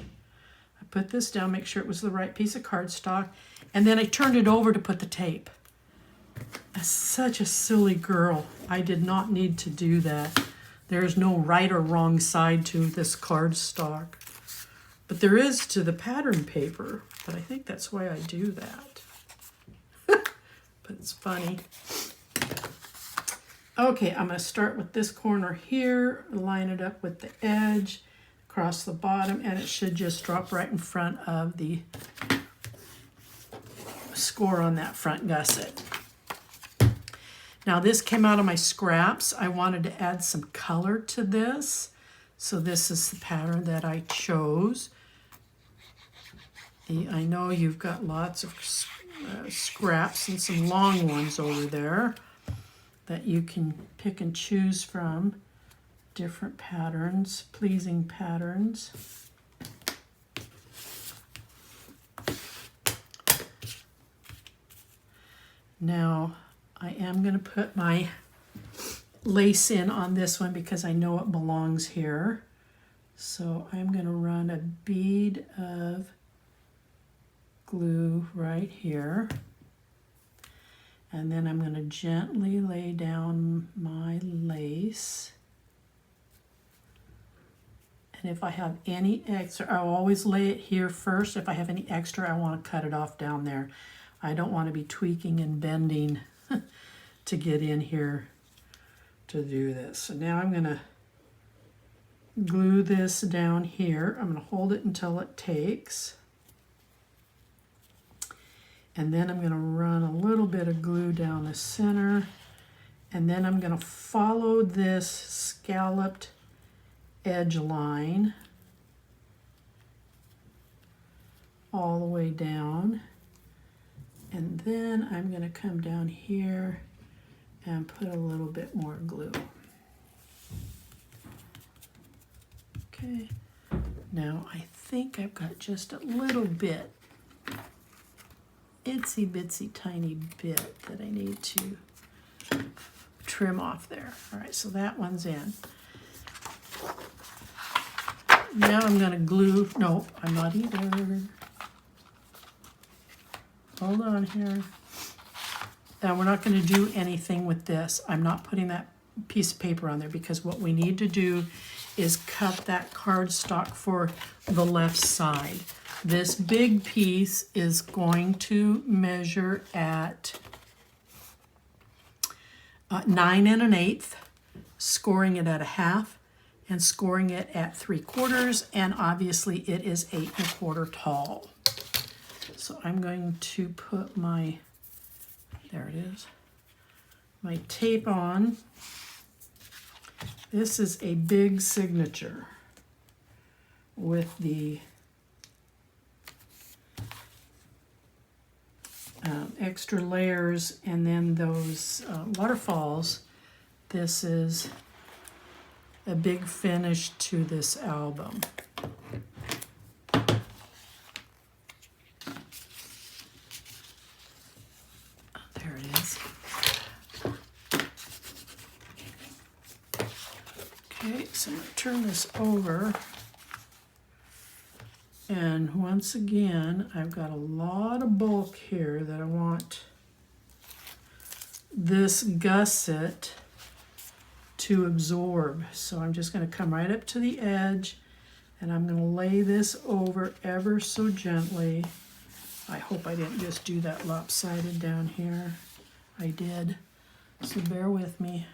I put this down, make sure it was the right piece of cardstock, and then I turned it over to put the tape. I'm such a silly girl. I did not need to do that. There's no right or wrong side to this cardstock. But there is to the pattern paper. But I think that's why I do that. But it's funny. Okay, I'm going to start with this corner here, line it up with the edge, across the bottom, and it should just drop right in front of the score on that front gusset. Now this came out of my scraps. I wanted to add some color to this. So this is the pattern that I chose. I know you've got lots of scraps and some long ones over there that you can pick and choose from. Different patterns, pleasing patterns. Now, I am going to put my lace in on this one because I know it belongs here. So I'm going to run a bead of glue right here. And then I'm going to gently lay down my lace. And if I have any extra, I'll always lay it here first. If I have any extra, I want to cut it off down there. I don't want to be tweaking and bending to get in here to do this. So now I'm going to glue this down here. I'm going to hold it until it takes. And then I'm going to run a little bit of glue down the center. And then I'm going to follow this scalloped edge line all the way down. And then I'm going to come down here and put a little bit more glue. Okay, now I think I've got just a little bit, itsy bitsy tiny bit that I need to trim off there. All right, so that one's in. Now I'm going to glue, no, I'm not either. Hold on here. Now we're not going to do anything with this. I'm not putting that piece of paper on there because what we need to do is cut that cardstock for the left side. This big piece is going to measure at 9 1/8, scoring it at 1/2, and scoring it at 3/4, and obviously it is 8 1/4 tall. So I'm going to put my, there it is, my tape on. This is a big signature with the extra layers and then those waterfalls. This is a big finish to this album. There it is. Okay, so I'm going to turn this over. And once again, I've got a lot of bulk here that I want this gusset to absorb. So I'm just going to come right up to the edge and I'm going to lay this over ever so gently. I hope I didn't just do that lopsided down here. I did, so bear with me.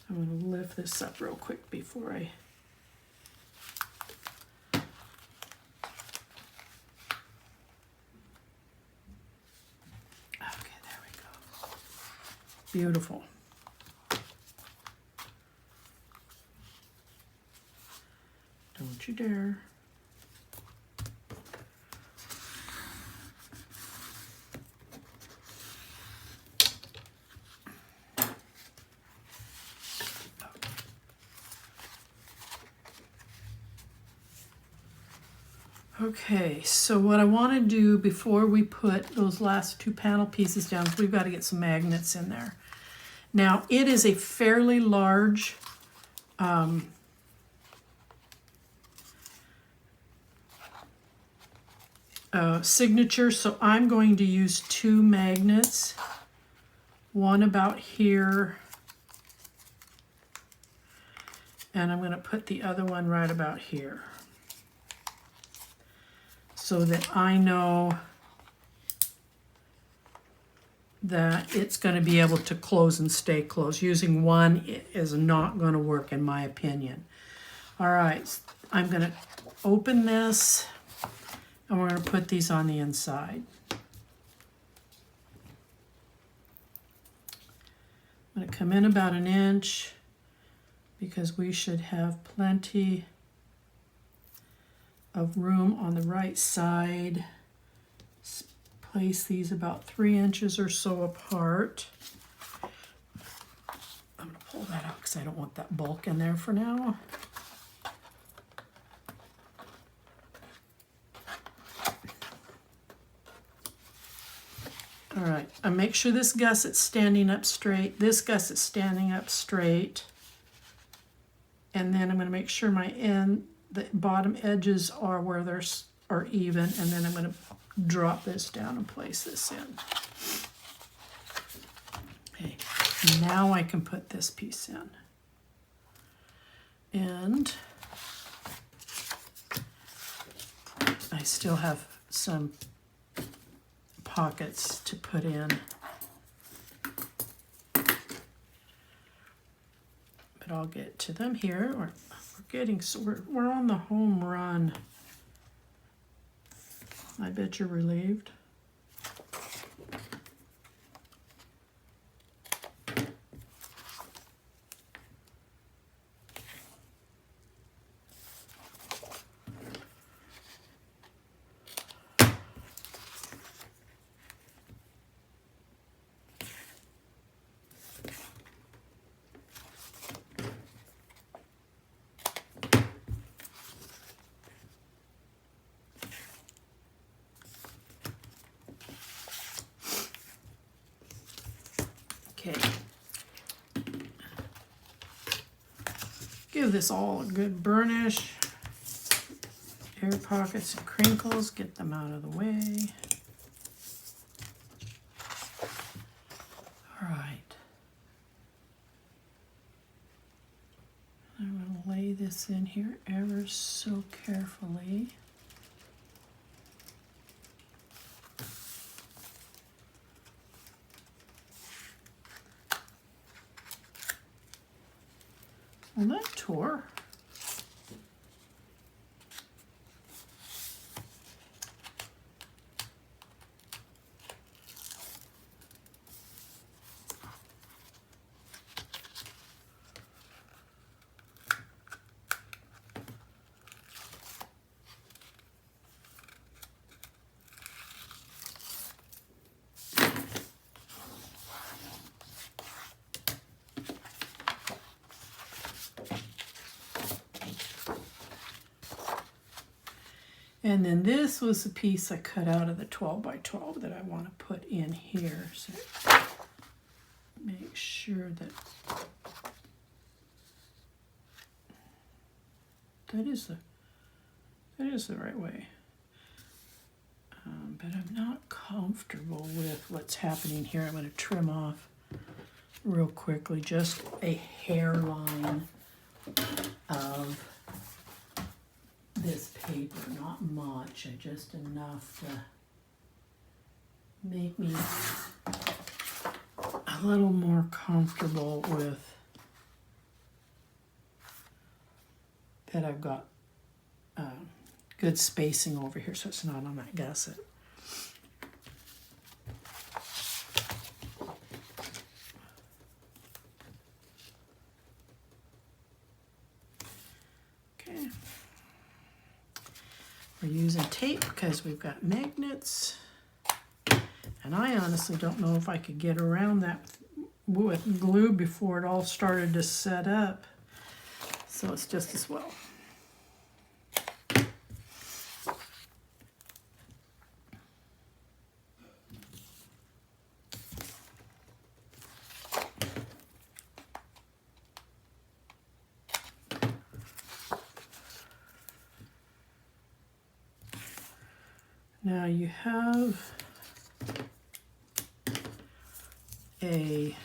I'm going to lift this up real quick before I... Okay, there we go. Beautiful. Don't you dare. Okay, so what I want to do before we put those last two panel pieces down is we've got to get some magnets in there. Now, it is a fairly large signature, so I'm going to use 2 magnets, one about here, and I'm going to put the other one right about here, so that I know that it's going to be able to close and stay closed. Using one is not going to work in my opinion. All right, I'm going to open this and we're going to put these on the inside. I'm going to come in about 1 inch because we should have plenty of room on the right side. Place these about 3 inches or so apart. I'm going to pull that out because I don't want that bulk in there for now. All right, and make sure this gusset's standing up straight, this gusset's standing up straight, and then I'm going to make sure my the bottom edges are where they are even, and then I'm going to drop this down and place this in. Okay, now I can put this piece in. And I still have some pockets to put in. But I'll get to them here. We're getting, so we're on the home run. I bet you're relieved. Okay. Give this all a good burnish. Air pockets and crinkles, get them out of the way. All right. I'm going to lay this in here ever so carefully. Well, that tore. And then this was the piece I cut out of the 12 by 12 that I want to put in here. So make sure that that is the right way. But I'm not comfortable with what's happening here. I'm going to trim off real quickly just a hairline of this paper, not much, just enough to make me a little more comfortable with that I've got good spacing over here so it's not on that gusset. Okay. We're using tape because we've got magnets, and I honestly don't know if I could get around that with glue before it all started to set up, so it's just as well. Now you have a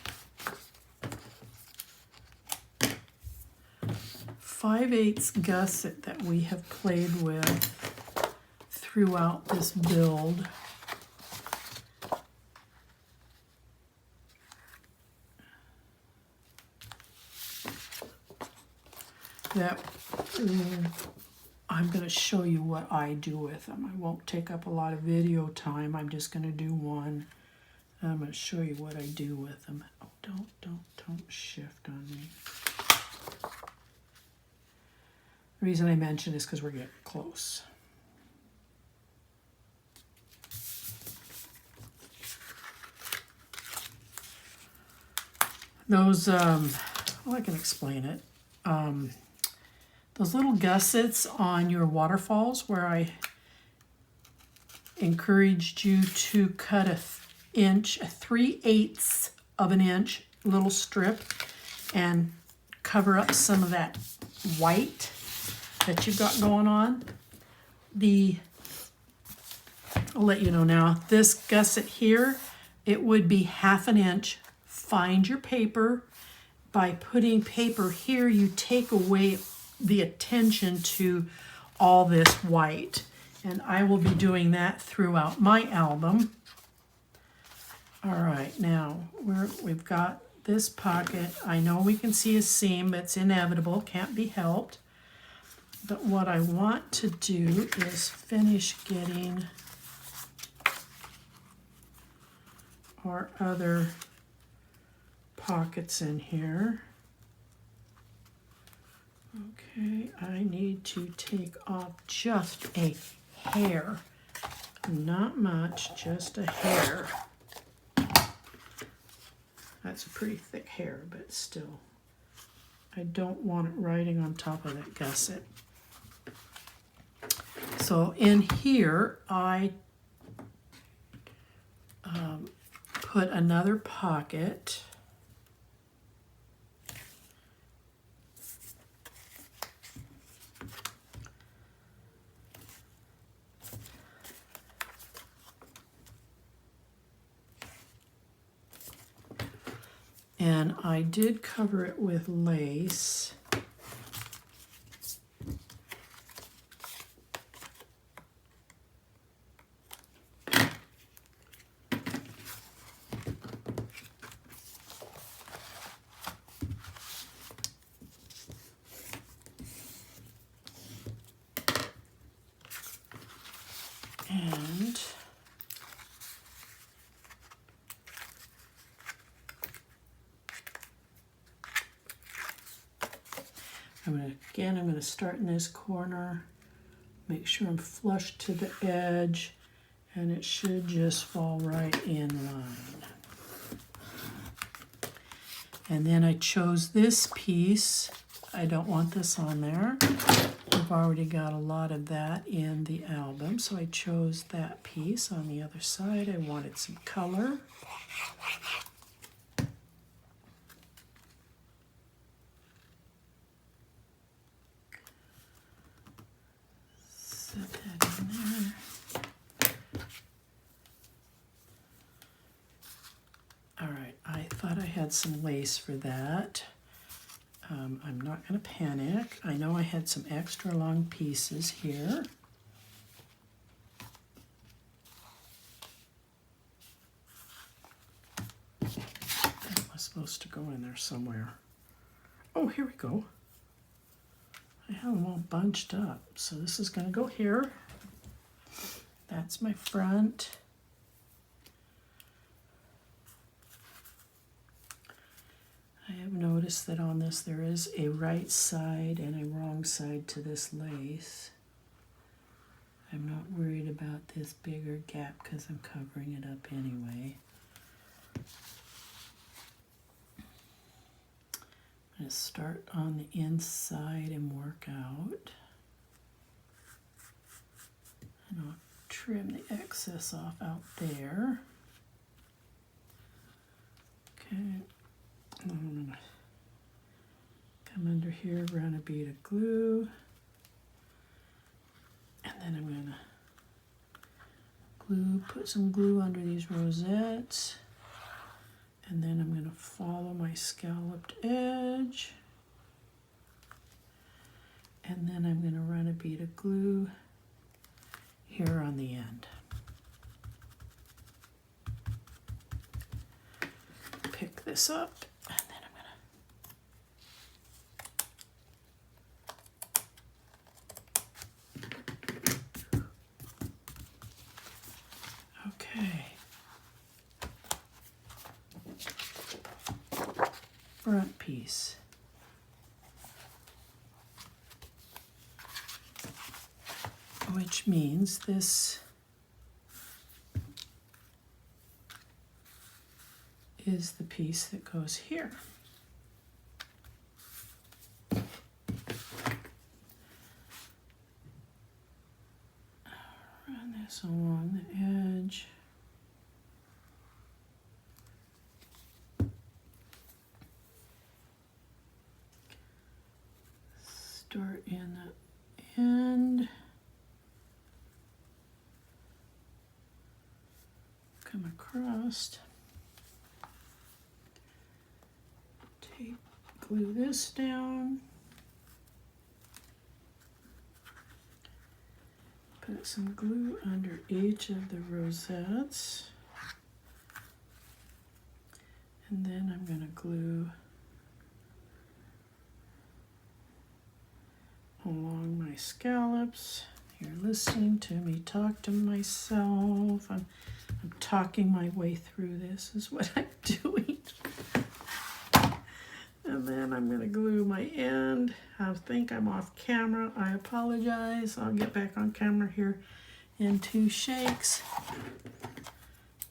5/8 gusset that we have played with throughout this build. That I'm going to show you what I do with them. I won't take up a lot of video time. I'm just going to do one. I'm going to show you what I do with them. Oh, don't shift on me. The reason I mention is because we're getting close. Those, well, I can explain it. Those little gussets on your waterfalls where I encouraged you to cut a 3/8 of an inch little strip and cover up some of that white that you've got going on. I'll let you know now, this gusset here, it would be 1/2 inch. Find your paper. By putting paper here, you take away the attention to all this white. And I will be doing that throughout my album. All right, now we've got this pocket. I know we can see a seam, but it's inevitable, can't be helped. But what I want to do is finish getting our other pockets in here. Okay, I need to take off just a hair. Not much, just a hair. That's a pretty thick hair, but still. I don't want it riding on top of that gusset. So in here, I put another pocket. And I did cover it with lace. And I'm going to start in this corner, make sure I'm flush to the edge, and it should just fall right in line. And then I chose this piece. I don't want this on there. I've already got a lot of that in the album, so I chose that piece. On the other side, I wanted some color. Set that in there. All right, I thought I had some lace for that. I'm not going to panic. I know I had some extra long pieces here. That was supposed to go in there somewhere. Oh, here we go. I have them all bunched up. So this is going to go here. That's my front. I have noticed that on this there is a right side and a wrong side to this lace. I'm not worried about this bigger gap because I'm covering it up anyway. I'm going to start on the inside and work out. And I'll trim the excess off out there. Okay. And then I'm going to come under here, run a bead of glue, and then I'm going to put some glue under these rosettes, and then I'm going to follow my scalloped edge, and then I'm going to run a bead of glue here on the end. Pick this up. And then I'm gonna, okay. Front piece. Which means this is the piece that goes here. Run this along the edge. Start in the end. Come across. Glue this down, put some glue under each of the rosettes, and then I'm going to glue along my scallops. You're listening to me talk to myself. I'm talking my way through this is what I'm doing. And then I'm going to glue my end. I think I'm off camera. I apologize. I'll get back on camera here in 2 shakes.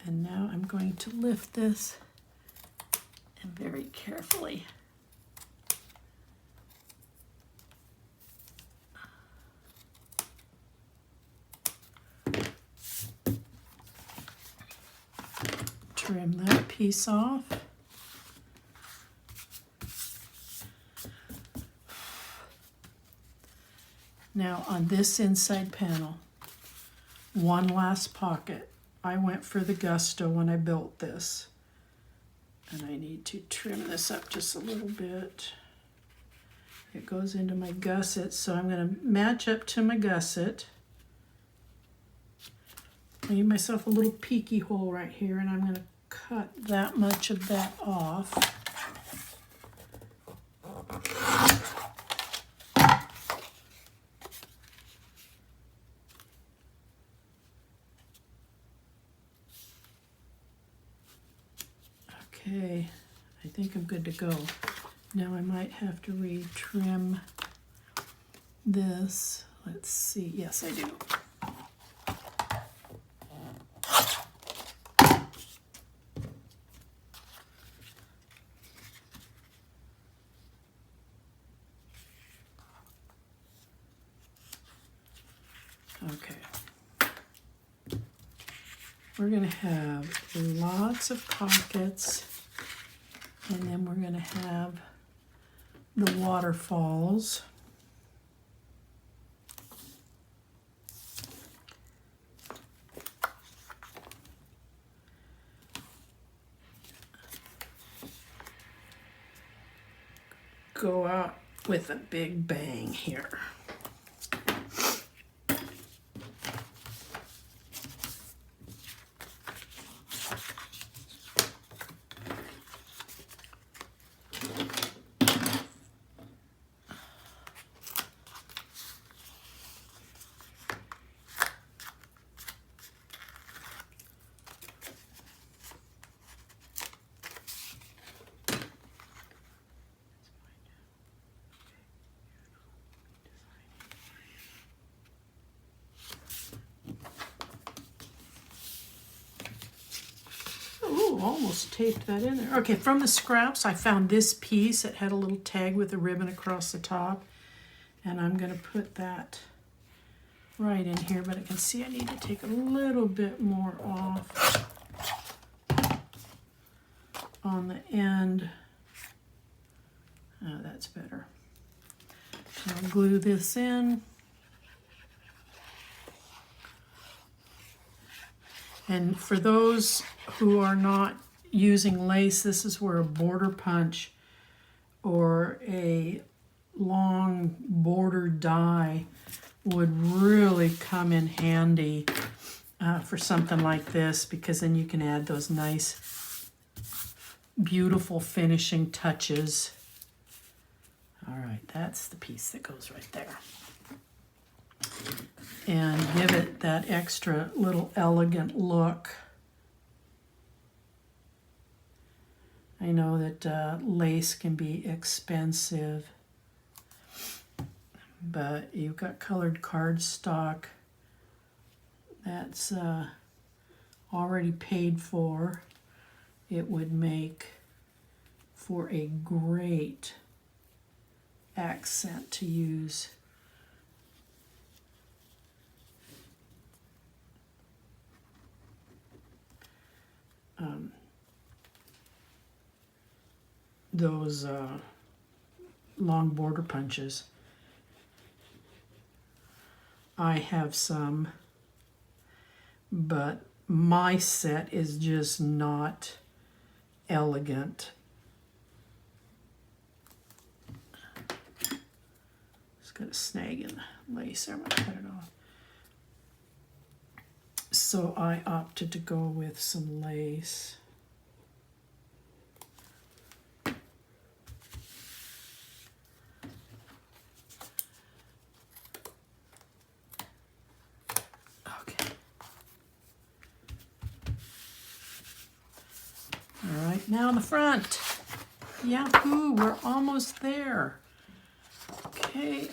And now I'm going to lift this and very carefully trim that piece off. Now on this inside panel, one last pocket. I went for the gusto when I built this. And I need to trim this up just a little bit. It goes into my gusset, so I'm going to match up to my gusset. I need myself a little peeky hole right here, and I'm going to cut that much of that off. Okay, I think I'm good to go. Now I might have to retrim this. Let's see. Yes, I do. Okay. We're going to have lots of pockets, and then we're going to have the waterfalls. Go out with a big bang here. Almost taped that in there. Okay, from the scraps, I found this piece. It had a little tag with a ribbon across the top. And I'm going to put that right in here, but I can see I need to take a little bit more off on the end. Oh, that's better. So I'll glue this in. And for those who are not using lace, this is where a border punch or a long border die would really come in handy for something like this, because then you can add those nice, beautiful finishing touches. All right, that's the piece that goes right there. And give it that extra little elegant look. I know that lace can be expensive, but you've got colored cardstock that's already paid for. It would make for a great accent to use. Those long border punches. I have some, but my set is just not elegant. It's got a snag in the lace there. I'm going to cut it off. So I opted to go with some lace. Okay. All right, now the front. Yahoo, we're almost there. Okay,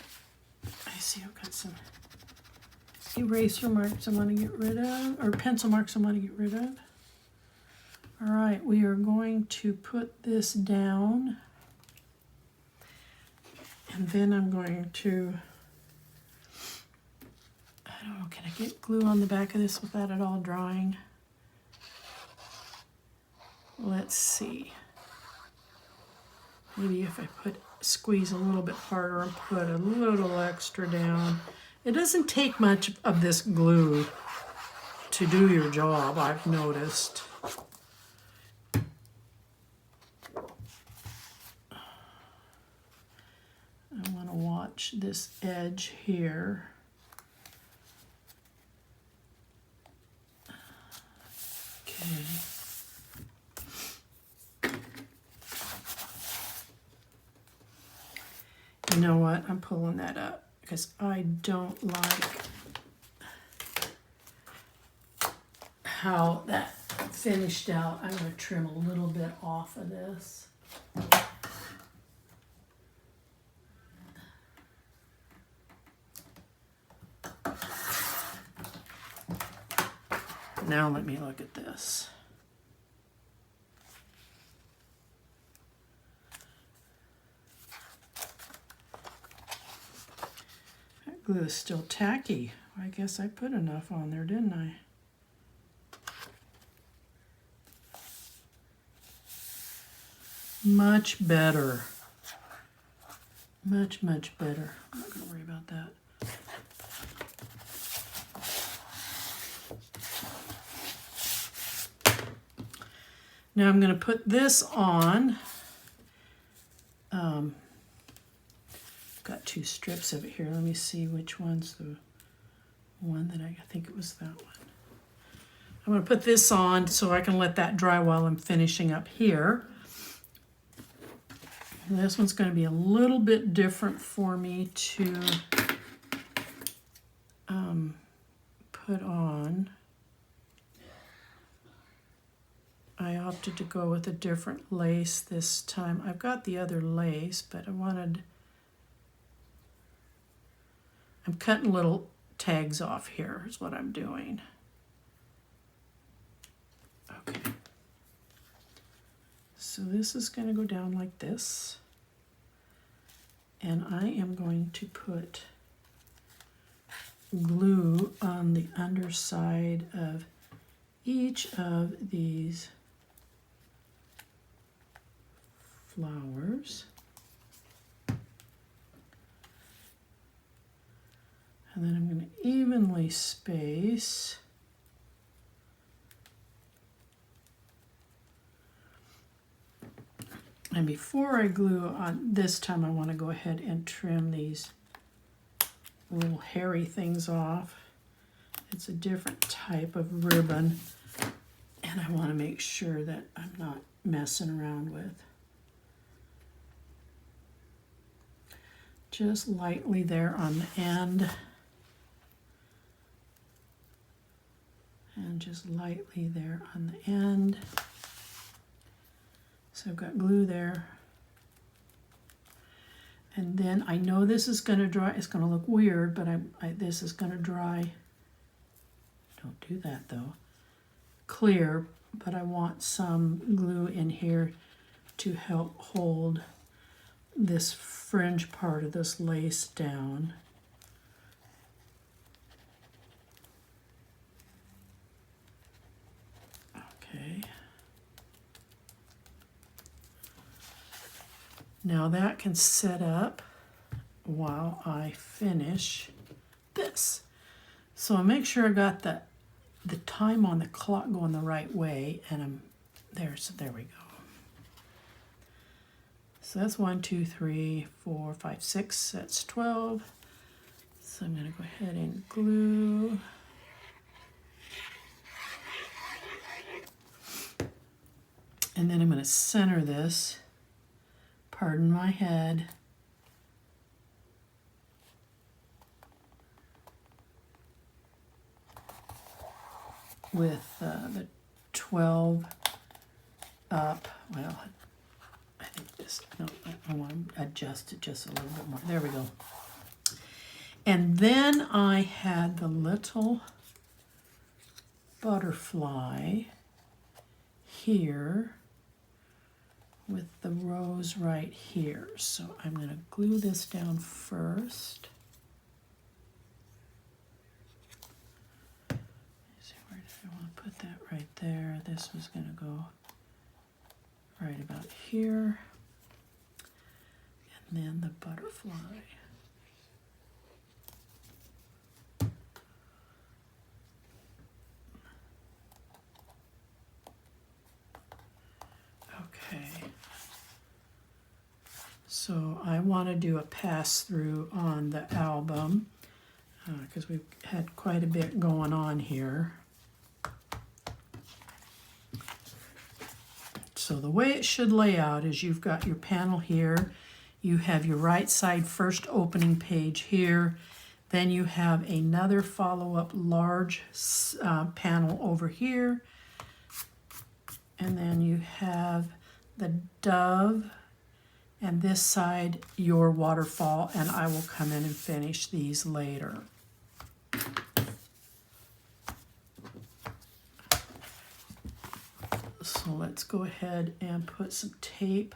I see I've got some eraser marks I want to get rid of, or pencil marks I want to get rid of. All right, we are going to put this down, and then I'm going to, I don't know, can I get glue on the back of this without it all drying? Let's see. Maybe if I squeeze a little bit harder and put a little extra down. It doesn't take much of this glue to do your job, I've noticed. finish this edge here. Okay. You know what? I'm pulling that up because I don't like how that finished out. I'm going to trim a little bit off of this. Now let me look at this. That glue is still tacky. I guess I put enough on there, didn't I? Much better. Much, much better. I'm not going to worry about that. Now I'm going to put this on. Got two strips of it here. Let me see which one's the one that I think it was that one. I'm going to put this on so I can let that dry while I'm finishing up here. And this one's going to be a little bit different for me to put on. I opted to go with a different lace this time. I've got the other lace, but I'm cutting little tags off here is what I'm doing. Okay. So this is going to go down like this. And I am going to put glue on the underside of each of these flowers. And then I'm going to evenly space. And before I glue on this time, I want to go ahead and trim these little hairy things off. It's a different type of ribbon, and I want to make sure that I'm not messing around with. Just lightly there on the end. And just lightly there on the end. So I've got glue there. And then I know this is going to dry. It's going to look weird, but this is going to dry. Don't do that though. Clear, but I want some glue in here to help hold this fringe part of this lace down. Okay. Now that can set up while I finish this. So I make sure I got the time on the clock going the right way, and I'm there. So there we go. So that's 1, 2, 3, 4, 5, 6. That's 12. So I'm going to go ahead and glue. And then I'm going to center this. Pardon my head. With the 12 up. Well, I think just, no, I want to adjust it just a little bit more. There we go. And then I had the little butterfly here with the rose right here. So I'm going to glue this down first. Let's see, where did I want to put that? Right there. This was going to go right about here. And then the butterfly. Okay. So I want to do a pass-through on the album because we've had quite a bit going on here. So the way it should lay out is you've got your panel here, you have your right side first opening page here, then you have another follow-up large panel over here, and then you have the dove, and this side your waterfall, and I will come in and finish these later. So let's go ahead and put some tape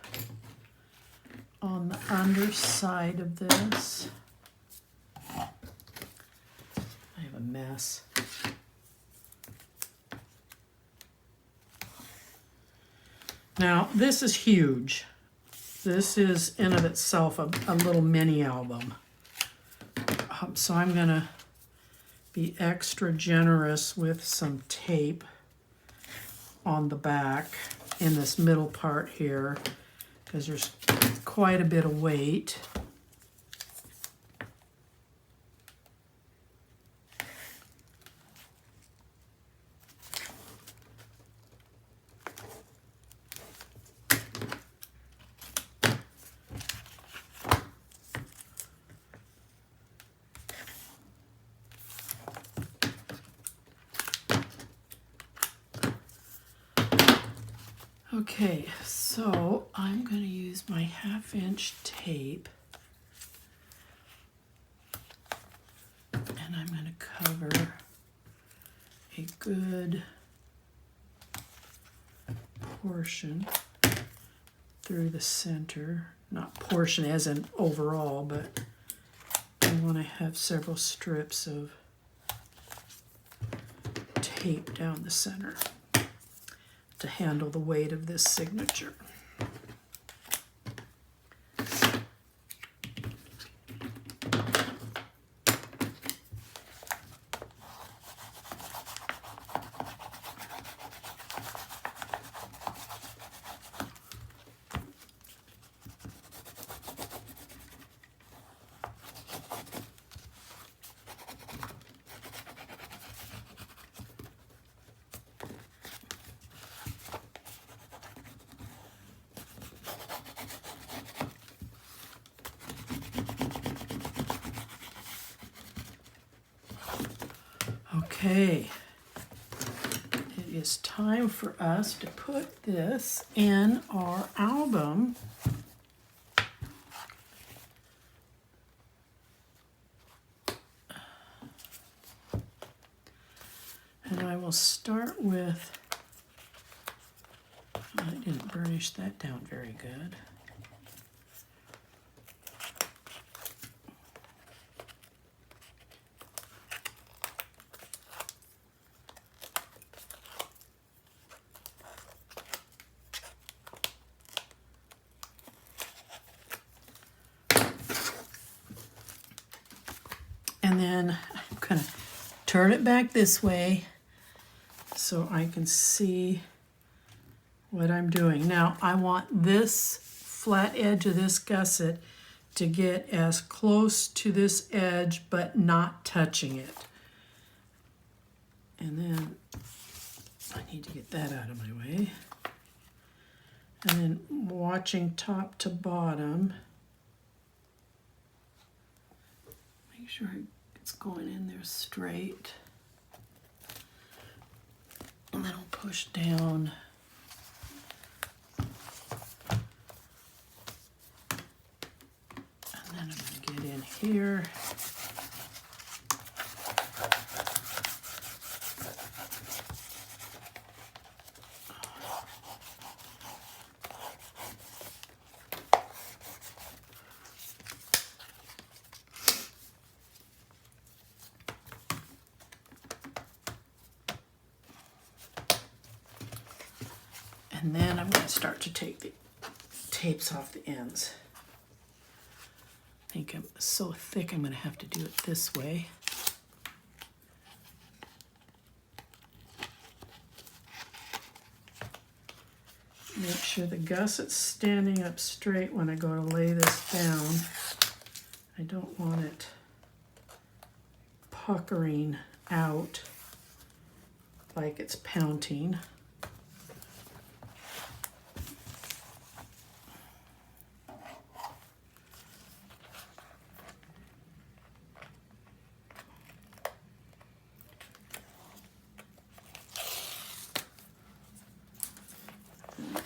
on the underside of this. I have a mess. Now, this is huge. This is in of itself a little mini album. So I'm gonna be extra generous with some tape on the back in this middle part here because there's quite a bit of weight. Okay, so I'm going to use my 1/2-inch tape and I'm going to cover a good portion through the center. Not portion as in overall, but I want to have several strips of tape down the center to handle the weight of this signature. Okay, it is time for us to put this in our album. And I will start with, I didn't burnish that down very good. And then I'm going to turn it back this way so I can see what I'm doing. Now I want this flat edge of this gusset to get as close to this edge but not touching it. And then I need to get that out of my way. And then watching top to bottom, make sure it's going in there straight. And then I'll push down. And then I'm going to get in here. And then I'm going to start to take the tapes off the ends. I think I'm so thick I'm going to have to do it this way. Make sure the gusset's standing up straight when I go to lay this down. I don't want it puckering out like it's pouting.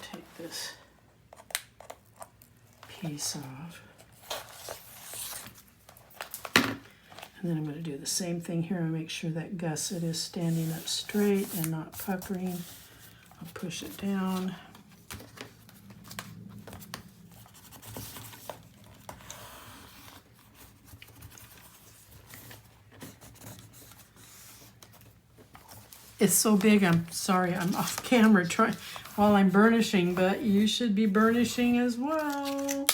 Take this piece off. And then I'm going to do the same thing here and make sure that gusset is standing up straight and not puckering. I'll push it down. It's so big, I'm sorry, I'm off camera trying while I'm burnishing, but you should be burnishing as well.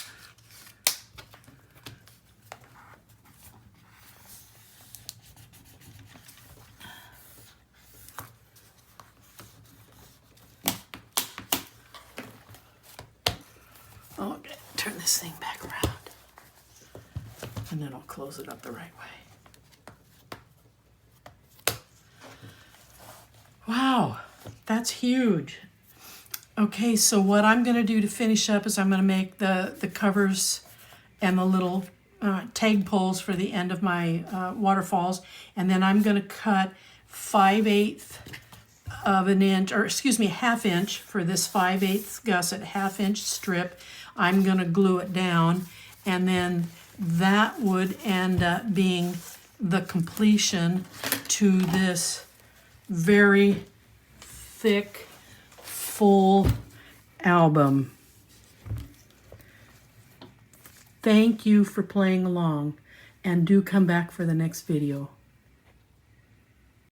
Okay, turn this thing back around. And then I'll close it up the right way. Wow, that's huge. Okay, so what I'm going to do to finish up is I'm going to make the covers and the little tag poles for the end of my waterfalls. And then I'm going to cut 5/8 of an inch, or excuse me, 1/2 inch for this 5/8 gusset, 1/2 inch strip. I'm going to glue it down, and then that would end up being the completion to this very thick, full album. Thank you for playing along, and do come back for the next video.